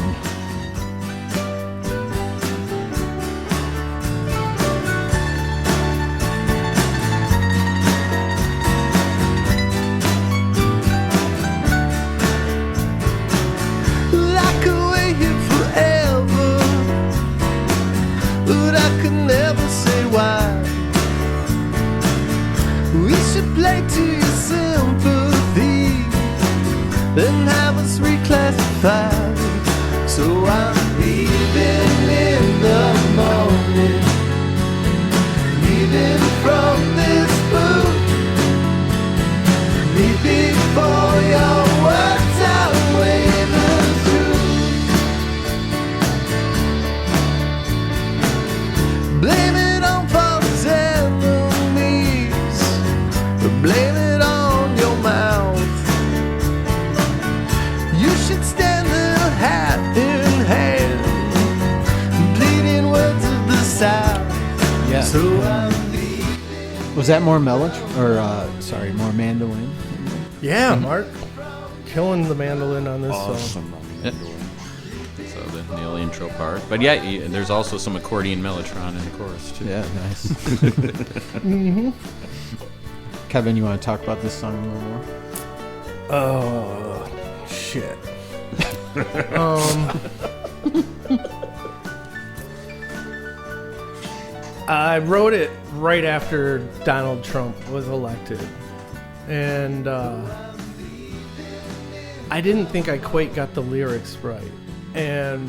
I could wait here forever, but I could never say why. We should play to your sympathy, then have us reclassified. So I'm leaving in the morning, leaving from this boot. Me before your words outweigh the truth. Blame it on Was that more more mandolin? Yeah, Mark, killing the mandolin on this song. Awesome. So the nail intro part. But yeah, there's also some accordion mellotron in the chorus too. Yeah, nice. Kevin, you want to talk about this song a little more? Oh, shit. I wrote it right after Donald Trump was elected. And I didn't think I quite got the lyrics right. And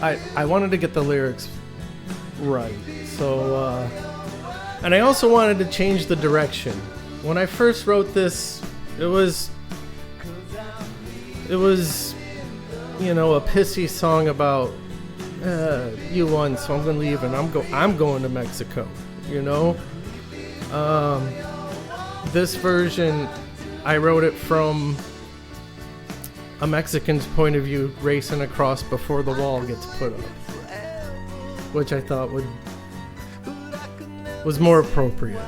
I wanted to get the lyrics right. So, and I also wanted to change the direction. When I first wrote this, it was, you know, a pissy song about you won, so I'm gonna leave, and I'm going to Mexico. You know, this version, I wrote it from a Mexican's point of view, racing across before the wall gets put up, which I thought was more appropriate.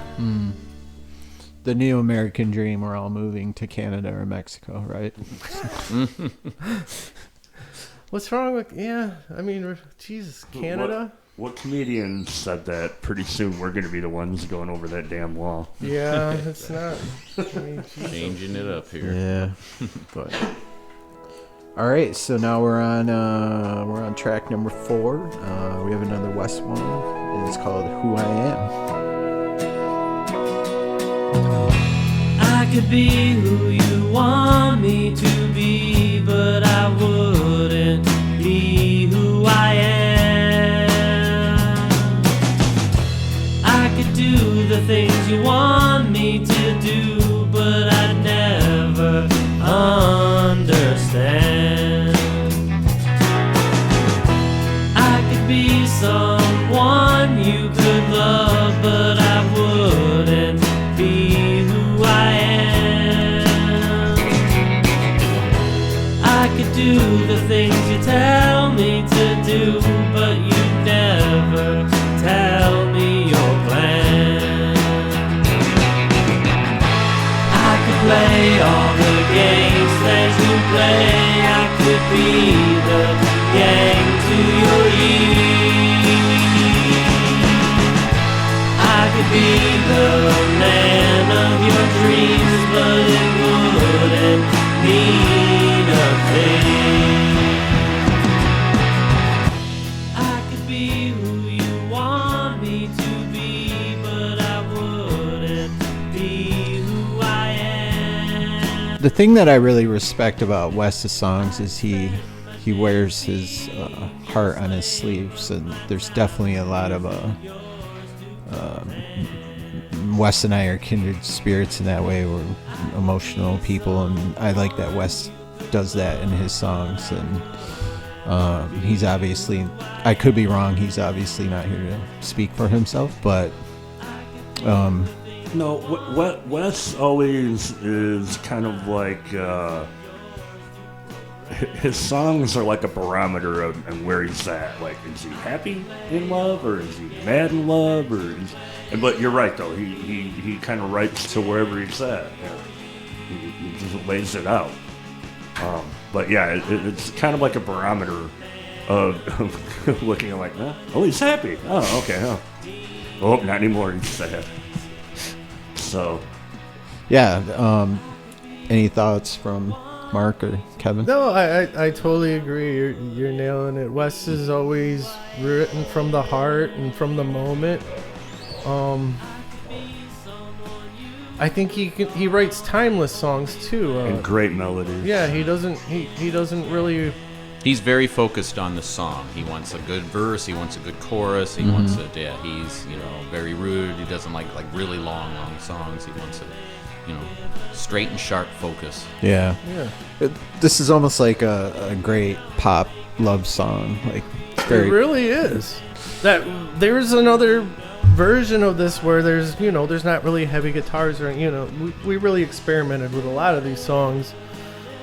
The new American dream, we're all moving to Canada or Mexico, right? What's wrong with, I mean, Jesus, Canada? What comedian said that pretty soon we're going to be the ones going over that damn wall? Yeah, it's not. I mean, Changing it up here. Yeah. But all right, so now we're on track number 4. We have another West one, and it's called "Who I Am." I could be who you want me to be, but I wouldn't be who I am. I could do the things you want me to do, but I'd never understand. I could be someone you could love, but I wouldn't be who I am. I could do the things you tell me to do, but you never tell me your plan. I could play all the games that you play. I could be the yang to your yin. I could be the man of your dreams, but it wouldn't mean a thing. I could be who you want me to be, but I wouldn't be who I am. The thing that I really respect about Wes's songs is he wears his heart on his sleeves, and there's definitely a lot of Wes and I are kindred spirits in that way. We're emotional people, and I like that Wes does that in his songs. And he's obviously, I could be wrong, he's obviously not here to speak for himself, but No, Wes always is kind of like his songs are like a barometer of and where he's at. Like, is he happy in love, or is he mad in love, or but you're right though. He kind of writes to wherever he's at. He just lays it out. But yeah, it's kind of like a barometer of looking at like, oh, he's happy. Oh, okay. Oh, not anymore. He's sad. So, yeah. Any thoughts from Mark or Kevin? No, I totally agree. You're nailing it. Wes is always written from the heart and from the moment. I think he writes timeless songs too. And great melodies. Yeah, he doesn't really. He's very focused on the song. He wants a good verse. He wants a good chorus. He wants it. Yeah, he's very rude. He doesn't like really long songs. He wants a straight and sharp focus. Yeah. This is almost like a great pop love song. Like, it's very. It really is. That there's another version of this where there's not really heavy guitars, or we really experimented with a lot of these songs.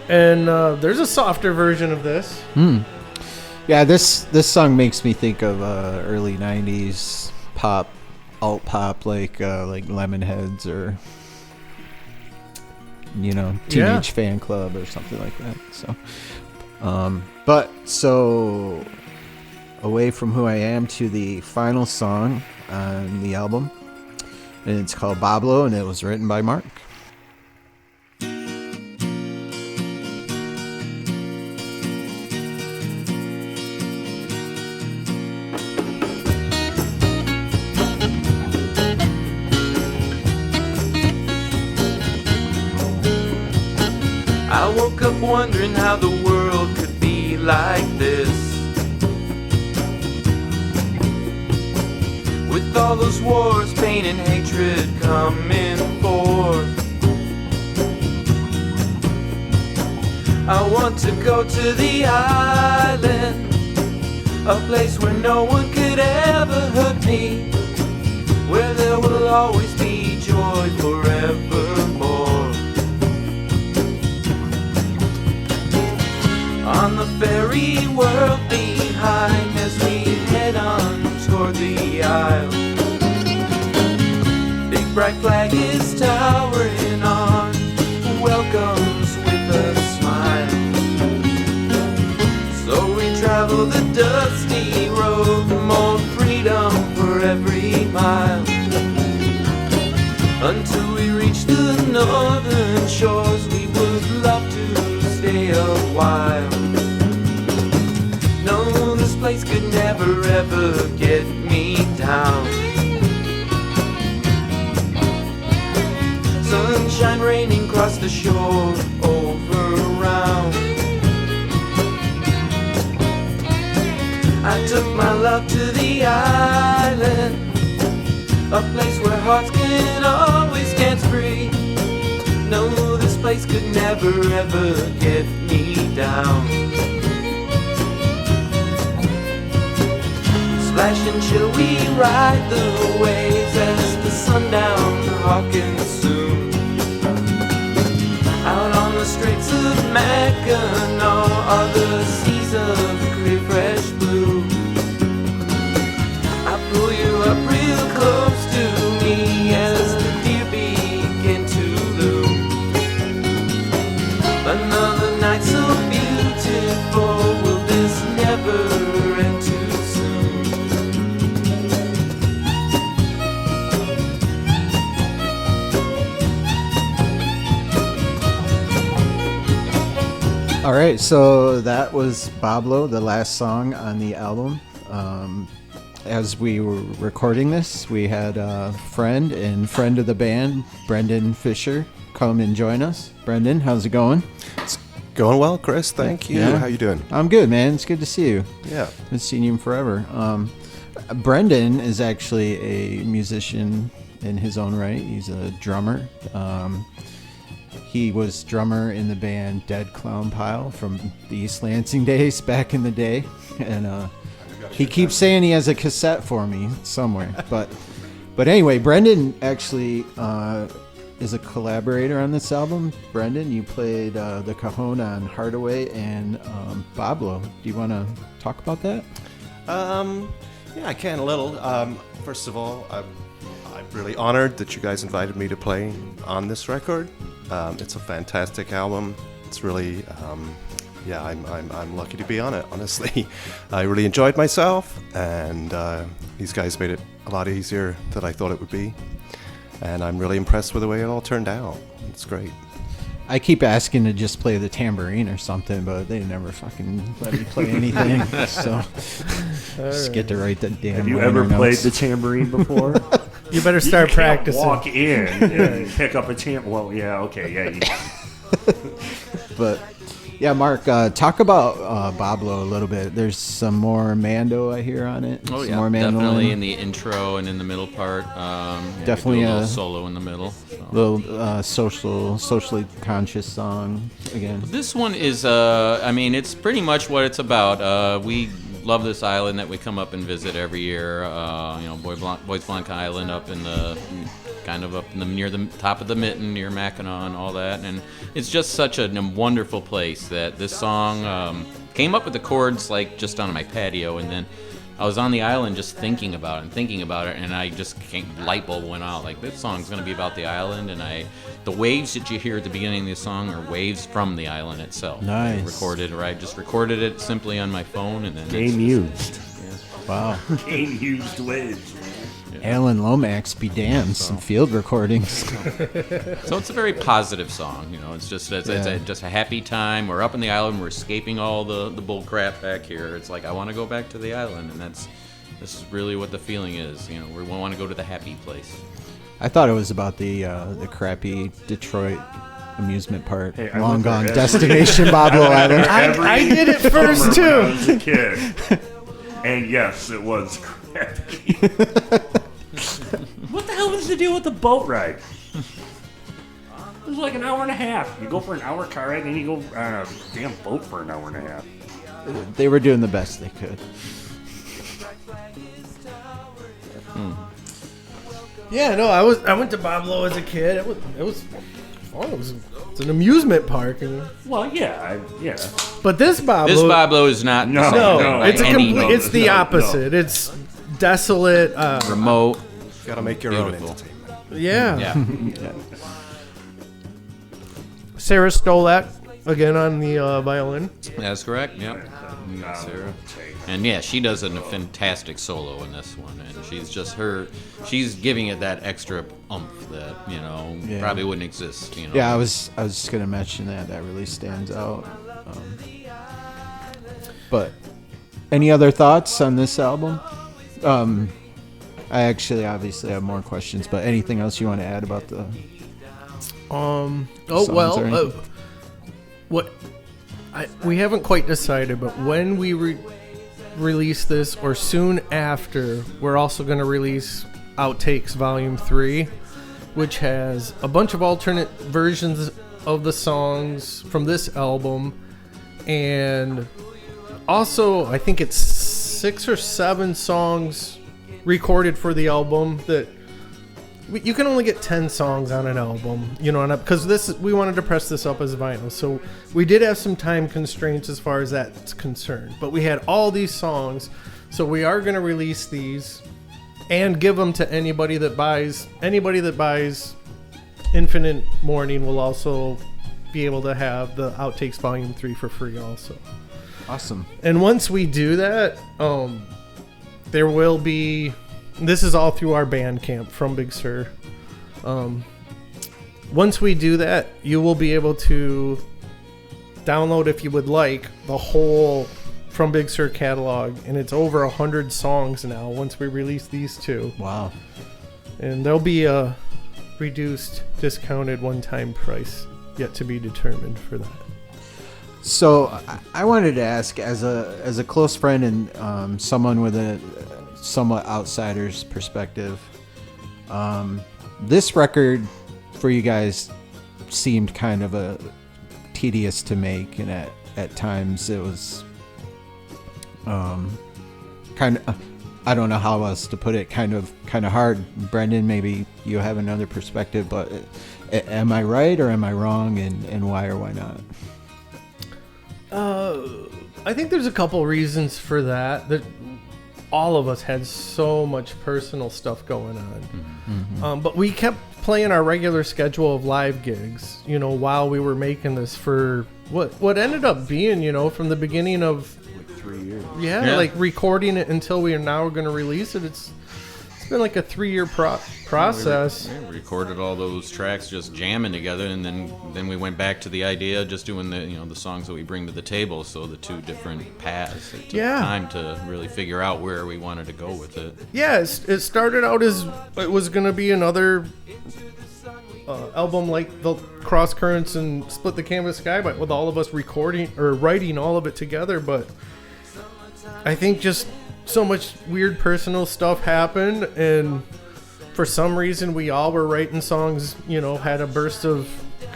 And there's a softer version of this. Yeah, this song makes me think of early 90s pop alt pop like Lemonheads or Teenage Fan Club or something like that. So away from who I am to the final song on the album, and it's called Bablo, and it was written by Mark. I woke up wondering how the world could be like this, with all those wars, pain and hatred coming forth. I want to go to the island, a place where no one could ever hurt me, where there will always be joy forevermore. On the fairy world behind as we head on toward the isle, big bright flag is towering on, welcomes with a smile. So we travel the dusty road, more freedom for every mile, until we reach the northern shores. We would love to stay a while. No, this place could never ever get me down. Sunshine raining across the shore, over around. I took my love to the island, a place where hearts can always dance free. No, this place could never ever get me down. Splash and chill, we ride the waves as the sundown hawking soon. Out on the straits of Mackinac are the seas of clear fresh blue. I pull you up real close to me as the deer begin to loom. Another night so beautiful, will this never end too soon? All right, so that was Bablo, the last song on the album. As we were recording this, we had a friend and friend of the band, Brendan Fisher, come and join us. Brendan, how's it going? It's going well, Chris. Thank you. Yeah. How you doing? I'm good, man. It's good to see you. Yeah. Haven't seen you in forever. Brendan is actually a musician in his own right. He's a drummer. He was drummer in the band Dead Clown Pile from the East Lansing days back in the day. And he keeps saying he has a cassette for me somewhere. But anyway, Brendan actually is a collaborator on this album. Brendan, you played the cajon on Hardaway and Bablo. Do you want to talk about that? Yeah, I can a little. First of all, I'm really honored that you guys invited me to play on this record. It's a fantastic album. It's really, I'm lucky to be on it, honestly. I really enjoyed myself, and these guys made it a lot easier than I thought it would be. And I'm really impressed with the way it all turned out. It's great. I keep asking to just play the tambourine or something, but they never fucking let me play anything. So just get to write the damn. Have you ever played the tambourine before? You better start practicing. Walk in and pick up a tambourine. Well, yeah, okay, yeah. But yeah, Mark, talk about Bablo a little bit. There's some more Mando I hear on it. Oh some yeah, more mandolin. definitely in the intro and in the middle part. Definitely a a little solo in the middle. So. Little socially conscious song again. This one is, it's pretty much what it's about. We love this island that we come up and visit every year. Bois Blanc Island up in the near the top of the mitten near Mackinac and all that, and it's just such a wonderful place that this song came up with the chords like just on my patio, and then I was on the island just thinking about it, and I just light bulb went out. Like, this song's gonna be about the island, and the waves that you hear at the beginning of the song are waves from the island itself. Nice. I just recorded it simply on my phone, and then Game used. Wow. Game used waves. Alan Lomax be damned, some field recordings. So it's a very positive song, you know. It's just just a happy time. We're up on the island. We're escaping all the bull crap back here. It's like, I want to go back to the island, and this is really what the feeling is. You know, we want to go to the happy place. I thought it was about the crappy Detroit amusement park. Hey, I Long went there gone every- destination, Bobble Island. I did it first Summer when I too. was a kid. And yes, it was crappy. What the hell was the deal with the boat ride? It was like an hour and a half. You go for an hour car ride, and you go on a damn boat for an hour and a half. They were doing the best they could. Yeah, no, I went to Boblo as a kid. It was fun. It's an amusement park. Well, yeah, yeah. But this Boblo, This Pablo is not No, the same no, thing by it's any means. it's the no. opposite. It's desolate. Remote. Got to make your own Beautiful. entertainment. Yeah. Yeah. Sarah Stolak again on the violin. That's correct. Yep. Sarah. And yeah, she does a fantastic solo in this one, and she's giving it that extra oomph that, you know, Yeah. probably wouldn't exist, you know. Yeah, I was just gonna mention that really stands out. But any other thoughts on this album? I actually obviously have more questions, but anything else you want to add about the? Oh Songs well, or anything? we haven't quite decided, but when we release this or soon after, we're also going to release Outtakes Volume 3, which has a bunch of alternate versions of the songs from this album, and also I think it's 6 or 7 songs recorded for the album that you can only get 10 songs on an album, you know, because we wanted to press this up as vinyl, so we did have some time constraints as far as that's concerned, but we had all these songs, so we are going to release these and give them to anybody that buys Infinite Mourning will also be able to have the Outtakes Volume 3 for free also. Awesome. And once we do that, there will be. This is all through our Bandcamp, From Big Sur. Once we do that, you will be able to download, if you would like, the whole From Big Sur catalog, and it's over 100 songs now. Once we release these two, Wow. and there'll be a reduced, discounted one-time price yet to be determined for that. So I wanted to ask, as a close friend and someone with a somewhat outsider's perspective, this record for you guys seemed kind of tedious to make, and at times it was kind of, I don't know how else to put it, kind of hard. Brendan, maybe you have another perspective, but am I right or am I wrong, and why or why not? I think there's a couple reasons for that. That all of us had so much personal stuff going on, but we kept playing our regular schedule of live gigs, you know, while we were making this for what ended up being, you know, from the beginning of 3 years. yeah, like recording it until we are now going to release it. It's been like a 3-year process. We recorded all those tracks just jamming together, and then we went back to the idea of just doing the songs that we bring to the table, so the two different paths. It took time to really figure out where we wanted to go with it. Yeah, it started out as it was going to be another album like the Cross Currents and Split the Canvas Sky, but with all of us recording or writing all of it together. But I think just so much weird personal stuff happened, and for some reason we all were writing songs, you know, had a burst of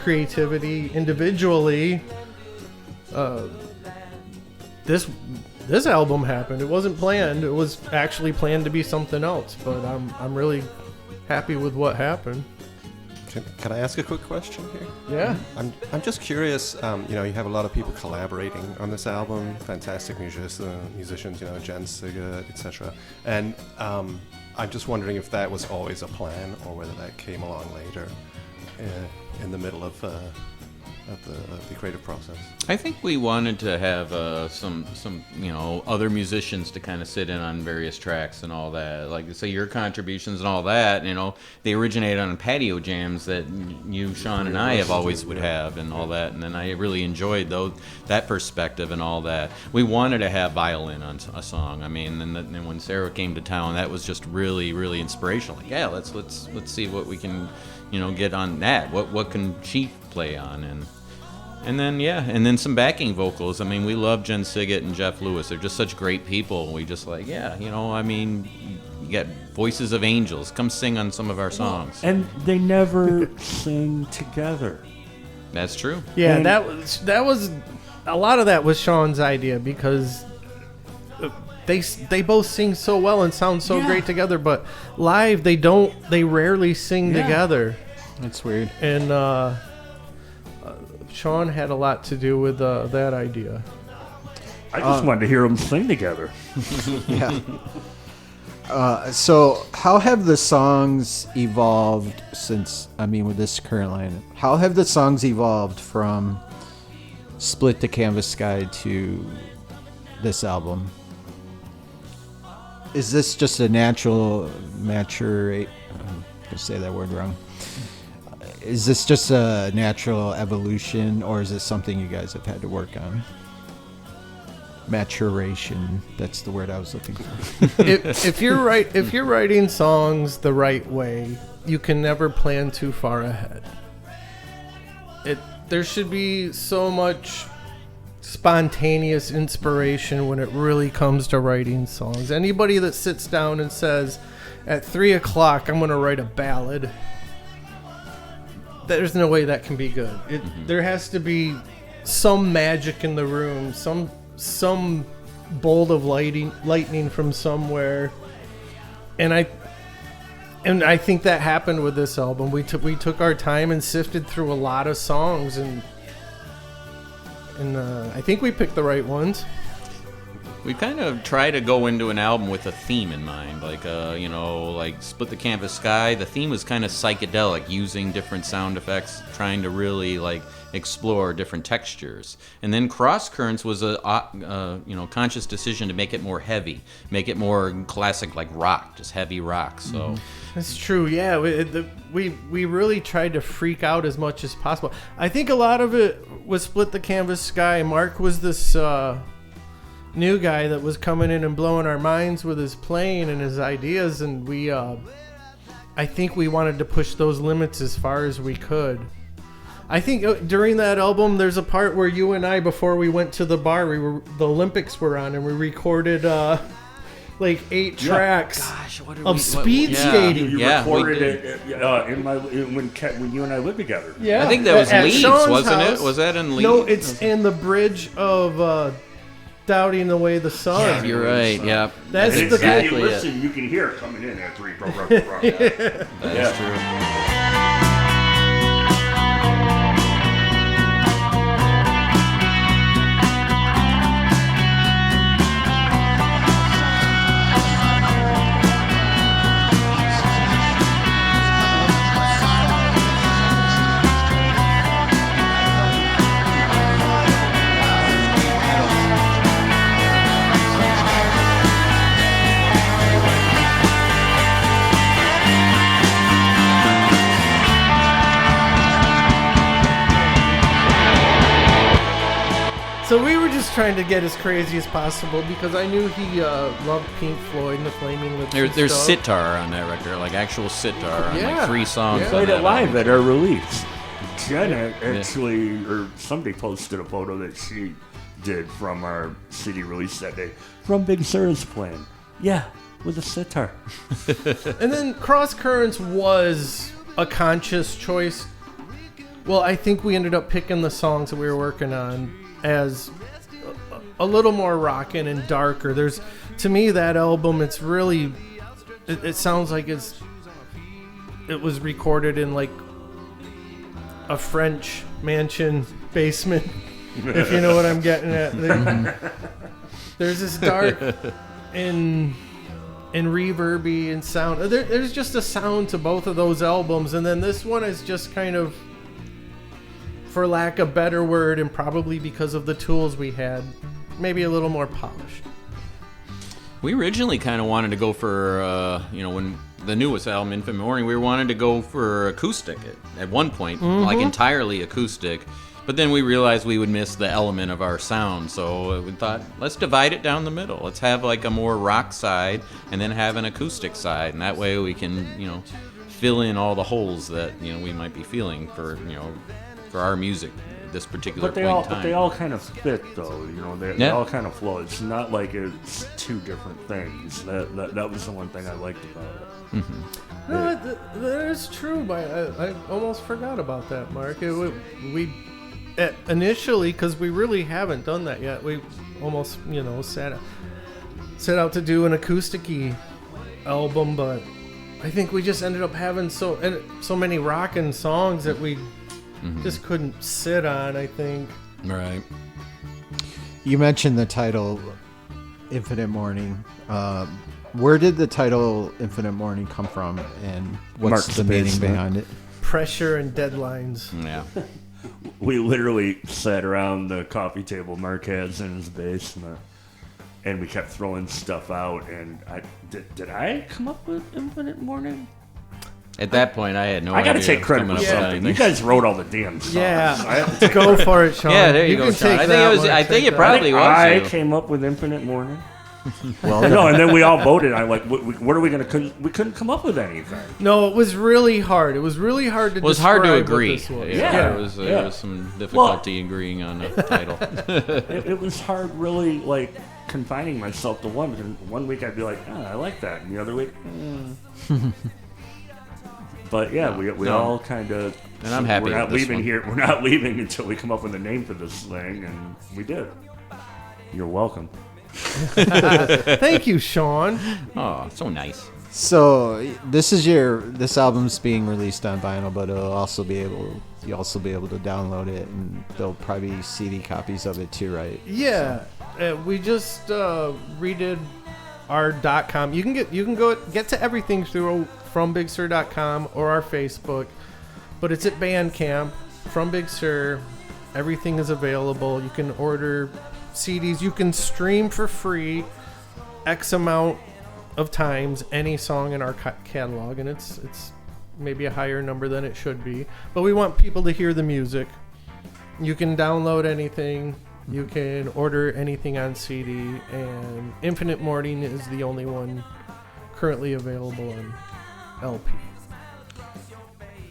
creativity individually. This album happened. It wasn't planned. It was actually planned to be something else, but I'm really happy with what happened. Can I ask a quick question here? Yeah. I'm just curious. You know, you have a lot of people collaborating on this album. Fantastic musicians. You know, Jen Sigurd, etc. And I'm just wondering if that was always a plan, or whether that came along later, in the middle of the creative process. I think we wanted to have some other musicians to kind of sit in on various tracks and all that. Like say your contributions and all that. They originated on patio jams that you, Sean, and I have always would have and all that. And then I really enjoyed that perspective and all that. We wanted to have violin on a song. I mean, and then when Sarah came to town, that was just really, really inspirational. Like, yeah, let's see what we can, get on that. What can she play on and then some backing vocals. I mean, we love Jen Siggett and Jeff Lewis. They're just such great people. We just like, you got voices of angels. Come sing on some of our songs. And they never sing together. That's true. Yeah, that was a lot of that was Sean's idea, because they both sing so well and sound so great together, but live they rarely sing together. That's weird. And Sean had a lot to do with that idea. I just wanted to hear them sing together. Yeah. So how have the songs evolved with this current lineup? How have the songs evolved from Split the Canvas Sky to this album? Is this just a natural I'm gonna say that word wrong. Is this just a natural evolution, or is it something you guys have had to work on? Maturation. That's the word I was looking for. if you're writing songs the right way, you can never plan too far ahead. There should be so much spontaneous inspiration when it really comes to writing songs. Anybody that sits down and says, at 3 o'clock, I'm going to write a ballad, there's no way that can be good. There has to be some magic in the room, some bolt of lightning from somewhere, and I think that happened with this album. We took our time and sifted through a lot of songs, and I think we picked the right ones. We kind of try to go into an album with a theme in mind, like Split the Canvas Sky. The theme was kind of psychedelic, using different sound effects, trying to really explore different textures. And then Cross Currents was a conscious decision to make it more heavy, make it more classic, like rock, just heavy rock. So that's true. Yeah, we really tried to freak out as much as possible. I think a lot of it was Split the Canvas Sky. Mark was this new guy that was coming in and blowing our minds with his playing and his ideas, and I think we wanted to push those limits as far as we could. I think during that album, there's a part where you and I, before we went to the bar, the Olympics were on, and we recorded 8 tracks of speed skating. You recorded it when you and I lived together. Yeah, I think that was Leeds, wasn't house. it? Was that in Leeds? No, it's in the bridge of Doubting the Way the Sun. Yeah, you're right. Yeah, that's and the if you listen, you can hear it coming in at 3. That's true. So we were just trying to get as crazy as possible, because I knew he loved Pink Floyd and the Flaming Lips. There's sitar on that record, like actual sitar on 3 songs. We played it live at our release. Jen actually, or somebody posted a photo that she did from our CD release that day. From Big Sur is playing. Yeah, with a sitar. And then Cross Currents was a conscious choice. Well, I think we ended up picking the songs that we were working on as a little more rockin' and darker. To me, that album, it's really, it sounds like it was recorded in a French mansion basement, if you know what I'm getting at. There's this dark and reverby and sound. There's just a sound to both of those albums, and then this one is just kind of, for lack of a better word, and probably because of the tools we had, maybe a little more polished. We originally kind of wanted to go for, when the newest album, Infinite Morning, we wanted to go for acoustic at one point, like entirely acoustic. But then we realized we would miss the element of our sound, so we thought, let's divide it down the middle. Let's have like a more rock side and then have an acoustic side, and that way we can, fill in all the holes that, we might be feeling for our music at this particular point in time. But they all kind of fit, though. They all kind of flow. It's not like it's two different things. That was the one thing I liked about it. Mm-hmm. No, that is true, but I almost forgot about that, Mark. We initially, because we really haven't done that yet, we almost set out to do an acoustic-y album, but I think we just ended up having so many rockin' songs that we just couldn't sit on, I think. Right. You mentioned the title Infinite Morning. Where did the title Infinite Morning come from, and what's Mark's the meaning basement. behind it? Pressure and deadlines. Yeah. We literally sat around the coffee table Mark has in his basement, and we kept throwing stuff out. And did I come up with Infinite Morning? At that point, I had no I idea. gotta take credit coming for up with something. You anything. guys wrote all the damn songs. Yeah, go for it, Sean. Yeah, there you go, can Sean. take I think that it was- one, I think take it that. probably was I you. came up with Infinite Morning. Well, No, and then we all voted. I like, what are we gonna? We couldn't come up with anything. No, it was really hard. It was really hard to. It was hard to describe what agree. this was. Yeah, Yeah. There was Yeah. some difficulty agreeing on the title. It was hard, really, like confining myself to one. Because one week I'd be like, I like that, and the other week, But yeah, we all kind of. And I'm happy We're not with this leaving one. here. We're not leaving until we come up with a name for this thing, and we did. You're welcome. Thank you, Sean. Oh, so nice. so this album's being released on vinyl, but you'll also be able to download it, and there'll probably be CD copies of it too, right? Yeah, we just redid our .com. You can go get to everything through FromBigSur.com or our Facebook, but it's at Bandcamp. From Big Sur, everything is available. You can order CDs. You can stream for free X amount of times any song in our catalog, and it's maybe a higher number than it should be. But we want people to hear the music. You can download anything. You can order anything on CD, and Infinite Morning is the only one currently available on LP.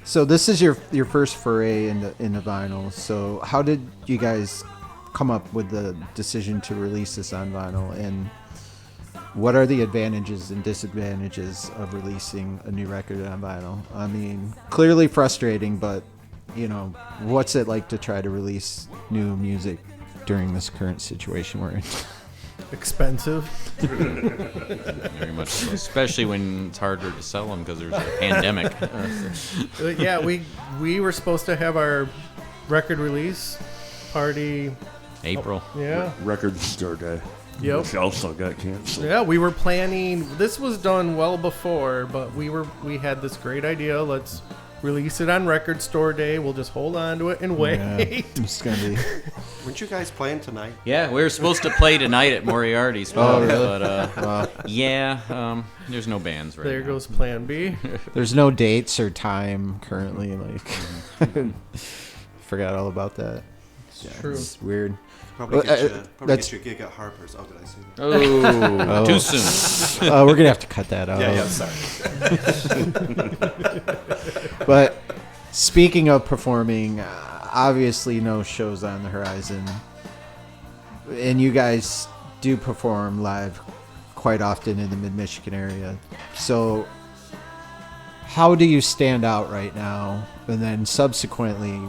So this is your first foray into vinyl. So how did you guys come up with the decision to release this on vinyl, and what are the advantages and disadvantages of releasing a new record on vinyl? I mean, clearly frustrating, but what's it like to try to release new music during this current situation we're in? Expensive. Very much so. Especially when it's harder to sell them because there's a pandemic. Yeah, we were supposed to have our record release party. April. Yeah. Record Store Day. Yep. Which also got canceled. Yeah, we were planning. This was done well before, but we had this great idea. Let's release it on Record Store Day. We'll just hold on to it and wait. Yeah, it's gonna be. Weren't you guys playing tonight? Yeah, we were supposed to play tonight at Moriarty's. Pub, really? But there's no bands right There now. goes Plan B. There's no dates or time currently. Like, forgot all about that. True. It's weird. Probably Well, get you a gig at Harper's. Oh, did I say that? Oh, Oh. too soon. We're gonna have to cut that out. Yeah, sorry. But speaking of performing, obviously no shows on the horizon, and you guys do perform live quite often in the Mid-Michigan area. So how do you stand out right now? And then subsequently,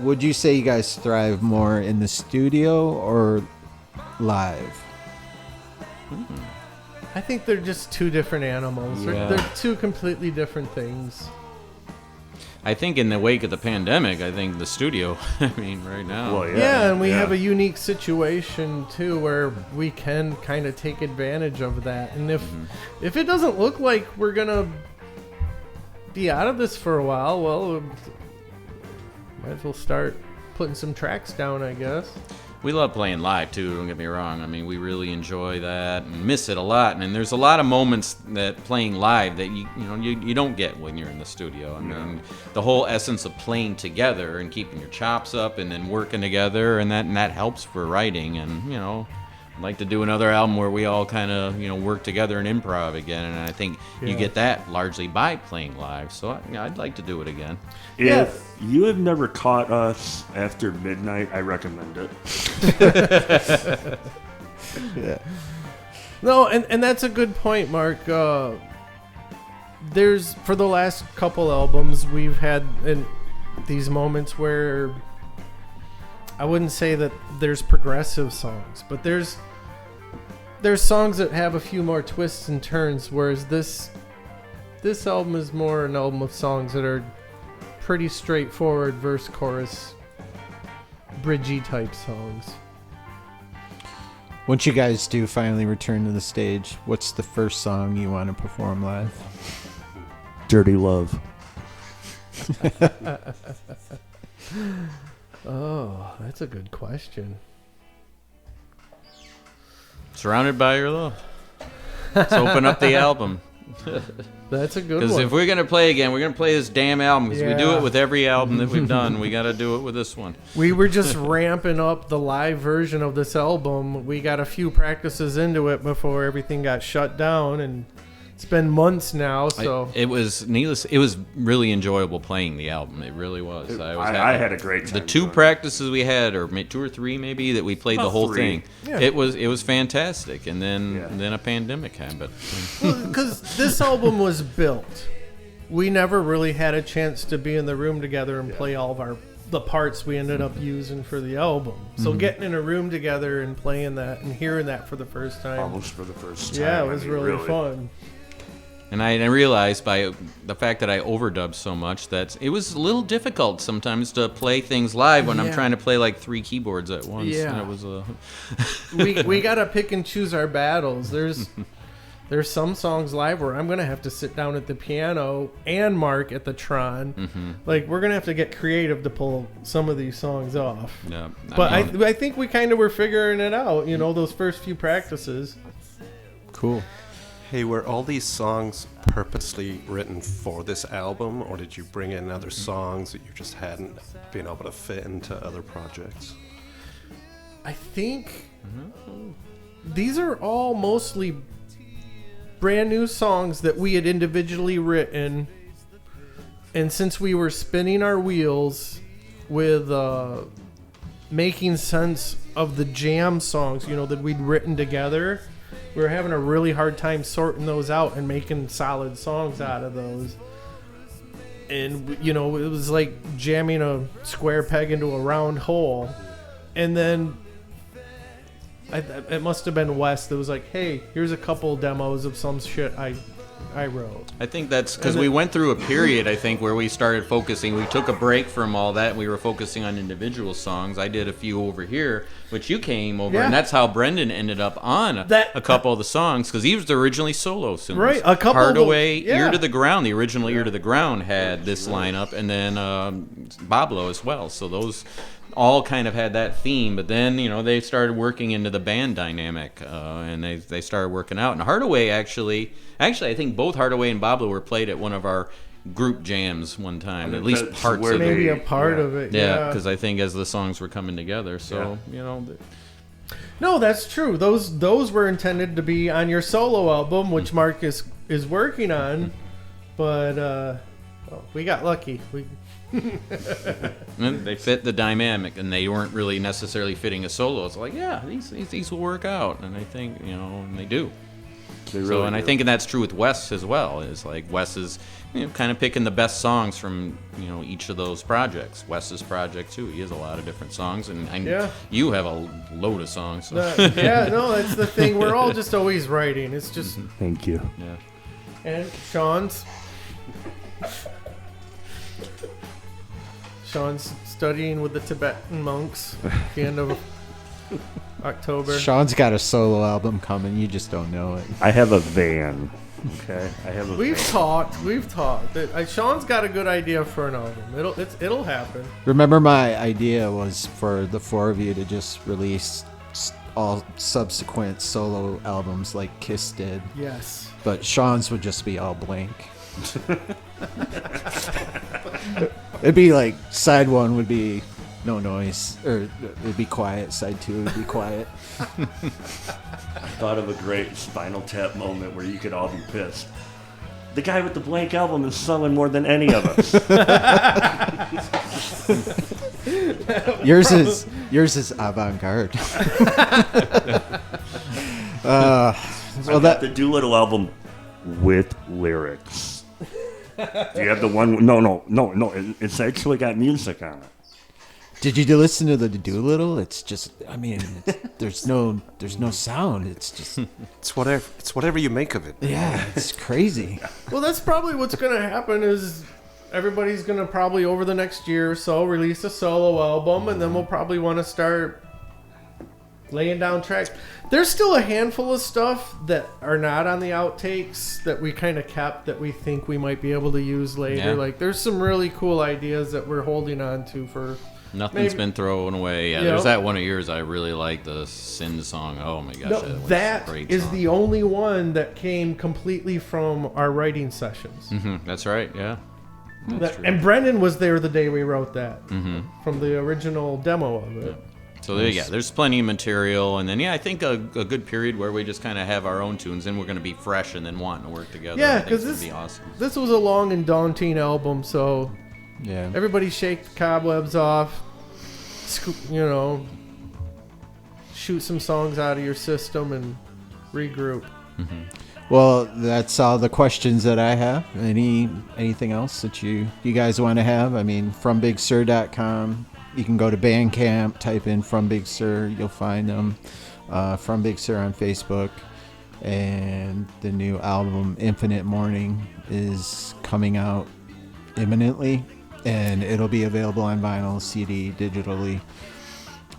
would you say you guys thrive more in the studio or live? I think they're just two different animals. Yeah. They're two completely different things. I think in the wake of the pandemic, I think the studio, I mean, right now. Well, Yeah, and we have a unique situation too where we can kind of take advantage of that. And if it doesn't look like we're gonna be out of this for a while, well, might as well start putting some tracks down, I guess. We love playing live too, don't get me wrong. I mean, we really enjoy that and miss it a lot. And there's a lot of moments that playing live that you don't get when you're in the studio. I mean, the whole essence of playing together and keeping your chops up and then working together, and that helps for writing. And I'd like to do another album where we all kind of work together and improv again. And I think you get that largely by playing live. So I'd like to do it again. If you have never caught us after midnight, I recommend it. Yeah. No, and that's a good point, Mark. There's, for the last couple albums, we've had these moments where I wouldn't say that there's progressive songs, but there's songs that have a few more twists and turns, whereas this album is more an album of songs that are pretty straightforward verse, chorus, bridgey type songs. Once you guys do finally return to the stage, what's the first song you want to perform live? Dirty Love. Oh, that's a good question. Surrounded by Your Love. Let's open up the album. That's a good one. Because if we're going to play again, we're going to play this damn album. Because we do Yeah. it with every album that we've done. We got to do it with this one. We were just ramping up the live version of this album. We got a few practices into it before everything got shut down, and it's been months now. So It was really enjoyable playing the album. It really was. I had a great time. The two doing it. practices we had, or 2 or 3 maybe, that we played the About whole 3. thing. Yeah. It was fantastic. And then a pandemic came. But because this album was built, we never really had a chance to be in the room together and play all of the parts we ended up using for the album. So getting in a room together and playing that and hearing that for the first time, Almost for the first time. yeah, it was really fun. And I realized by the fact that I overdubbed so much that it was a little difficult sometimes to play things live when I'm Yeah. trying to play like 3 keyboards at once. Yeah. And it was we gotta pick and choose our battles. There's some songs live where I'm gonna have to sit down at the piano and Mark at the Tron. Like, we're gonna have to get creative to pull some of these songs off. yeah. But I think we kind of were figuring it out. Those first few practices. Cool. Hey, were all these songs purposely written for this album, or did you bring in other songs that you just hadn't been able to fit into other projects? I think these are all mostly brand new songs that we had individually written, and since we were spinning our wheels with making sense of the jam songs, that we'd written together, we were having a really hard time sorting those out and making solid songs out of those. And it was like jamming a square peg into a round hole. And then it must have been Wes that was like, hey, here's a couple demos of some shit I wrote. I think that's because we went through a period, I think, where we started focusing. We took a break from all that. We were focusing on individual songs. I did a few over here, which you came over, Yeah. and that's how Brendan ended up on a couple of the songs, because he was originally solo singers. Right, a couple of Hardaway, those- yeah. Ear to the Ground, the original Ear to the Ground had this lineup, and then Bablo as well. So those all kind of had that theme, but then they started working into the band dynamic, and they started working out. And Hardaway actually I think both Hardaway and Bablo were played at one of our group jams one time, at least that's parts where of it. Maybe They- a part yeah. of it. Yeah, because I think as the songs were coming together, so No, that's true. Those were intended to be on your solo album, which Mark is working on. But we got lucky. and they fit the dynamic, and they weren't really necessarily fitting a solo. It's like, yeah, these will work out, and I think and they do. They really So, and I do. think that's true with Wes as well. Is like Wes is kind of picking the best songs from each of those projects. Wes's project too. He has a lot of different songs, and Yeah. you have a load of songs. So. Yeah, no, that's the thing. We're all just always writing. It's just Thank you. Yeah. and Sean's. Sean's studying with the Tibetan monks at the end of October. Sean's got a solo album coming. You just don't know it. I have a van. Okay, I have a We've van. talked. Sean's got a good idea for an album. It'll happen. Remember, my idea was for the four of you to just release all subsequent solo albums like Kiss did. Yes. But Sean's would just be all blank. It'd be like side one would be no noise, or it'd be quiet. Side two would be quiet. I thought of a great Spinal Tap moment where you could all be pissed. The guy with the blank album is selling more than any of us. Yours is avant-garde. Well, the Doolittle album with lyrics. Do you have the one? No. It's actually got music on it. Did you listen to the Doolittle? It's just, I mean, there's no sound. It's just, It's whatever you make of it. yeah, it's crazy. Well, that's probably what's going to happen is everybody's going to probably over the next year or so release a solo album, and then we'll probably want to start laying down tracks. There's still a handful of stuff that are not on the outtakes that we kind of kept that we think we might be able to use later. Yeah. Like, there's some really cool ideas that we're holding on to for... Nothing's been thrown away. Yeah, You know? there's that one of yours I really like, the Sin song. Oh my gosh, No, was that a great is song. the only one that came completely from our writing sessions. That's right, yeah. And Brendan was there the day we wrote that from the original demo of it. So there's plenty of material, and then I think a good period where we just kind of have our own tunes, and we're going to be fresh and then wanting to work together. Yeah, I think because it's gonna be awesome. this was a long and daunting album, so Yeah. everybody shake the cobwebs off, shoot some songs out of your system and regroup. Well, that's all the questions that I have. Anything else that you guys want to have? I mean, FromBigSur.com. You can go to Bandcamp, type in From Big Sur, you'll find them. From Big Sur on Facebook. And the new album, Infinite Mourning, is coming out imminently. And it'll be available on vinyl, CD, digitally.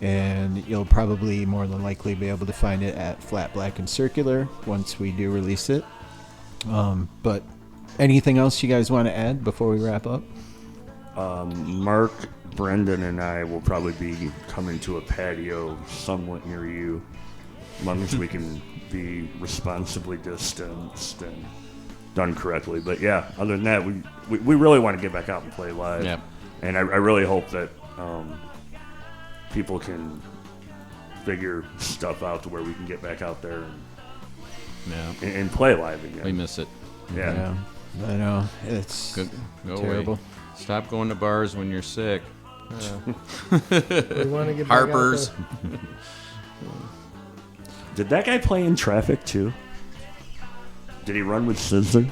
And you'll probably more than likely be able to find it at Flat Black and Circular once we do release it. But anything else you guys want to add before we wrap up? Mark, Brendan, and I will probably be coming to a patio somewhat near you, as long as we can be responsibly distanced and done correctly. But yeah, other than that, we really want to get back out and play live. Yeah. And I really hope that people can figure stuff out to where we can get back out there and play live again. We miss it. Yeah. I know. It's Go terrible. away. Stop going to bars when you're sick. We want to get back out Harper's. there. Did that guy play in Traffic too? Did he run with scissors?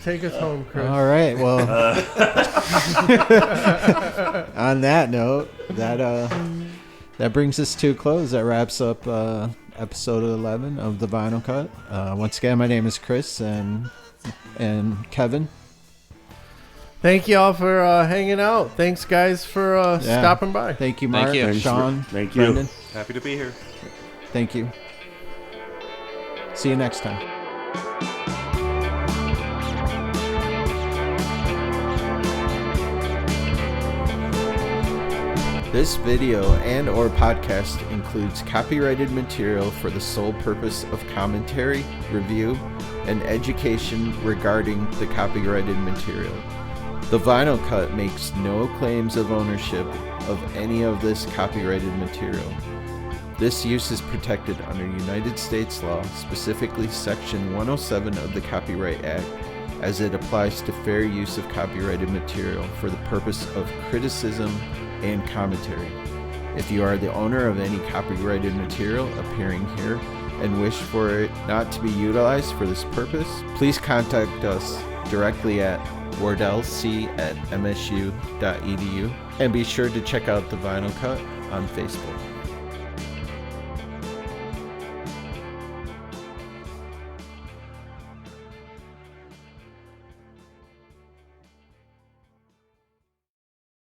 Take us home, Chris. All right. Well, on that note, that brings us to a close. That wraps up episode 11 of the Vinyl Cut. Once again, my name is Chris and Kevin. Thank you all for hanging out. Thanks, guys, for stopping by. Thank you, Mark. Thank you. Thanks Sean. thank you. Brendan. Happy to be here. Thank you. See you next time. This video and or podcast includes copyrighted material for the sole purpose of commentary, review, and education regarding the copyrighted material. The Vinyl Cut makes no claims of ownership of any of this copyrighted material. This use is protected under United States law, specifically Section 107 of the Copyright Act, as it applies to fair use of copyrighted material for the purpose of criticism and commentary. If you are the owner of any copyrighted material appearing here and wish for it not to be utilized for this purpose, please contact us directly at wardellc@msu.edu and be sure to check out the Vinyl Cut on Facebook.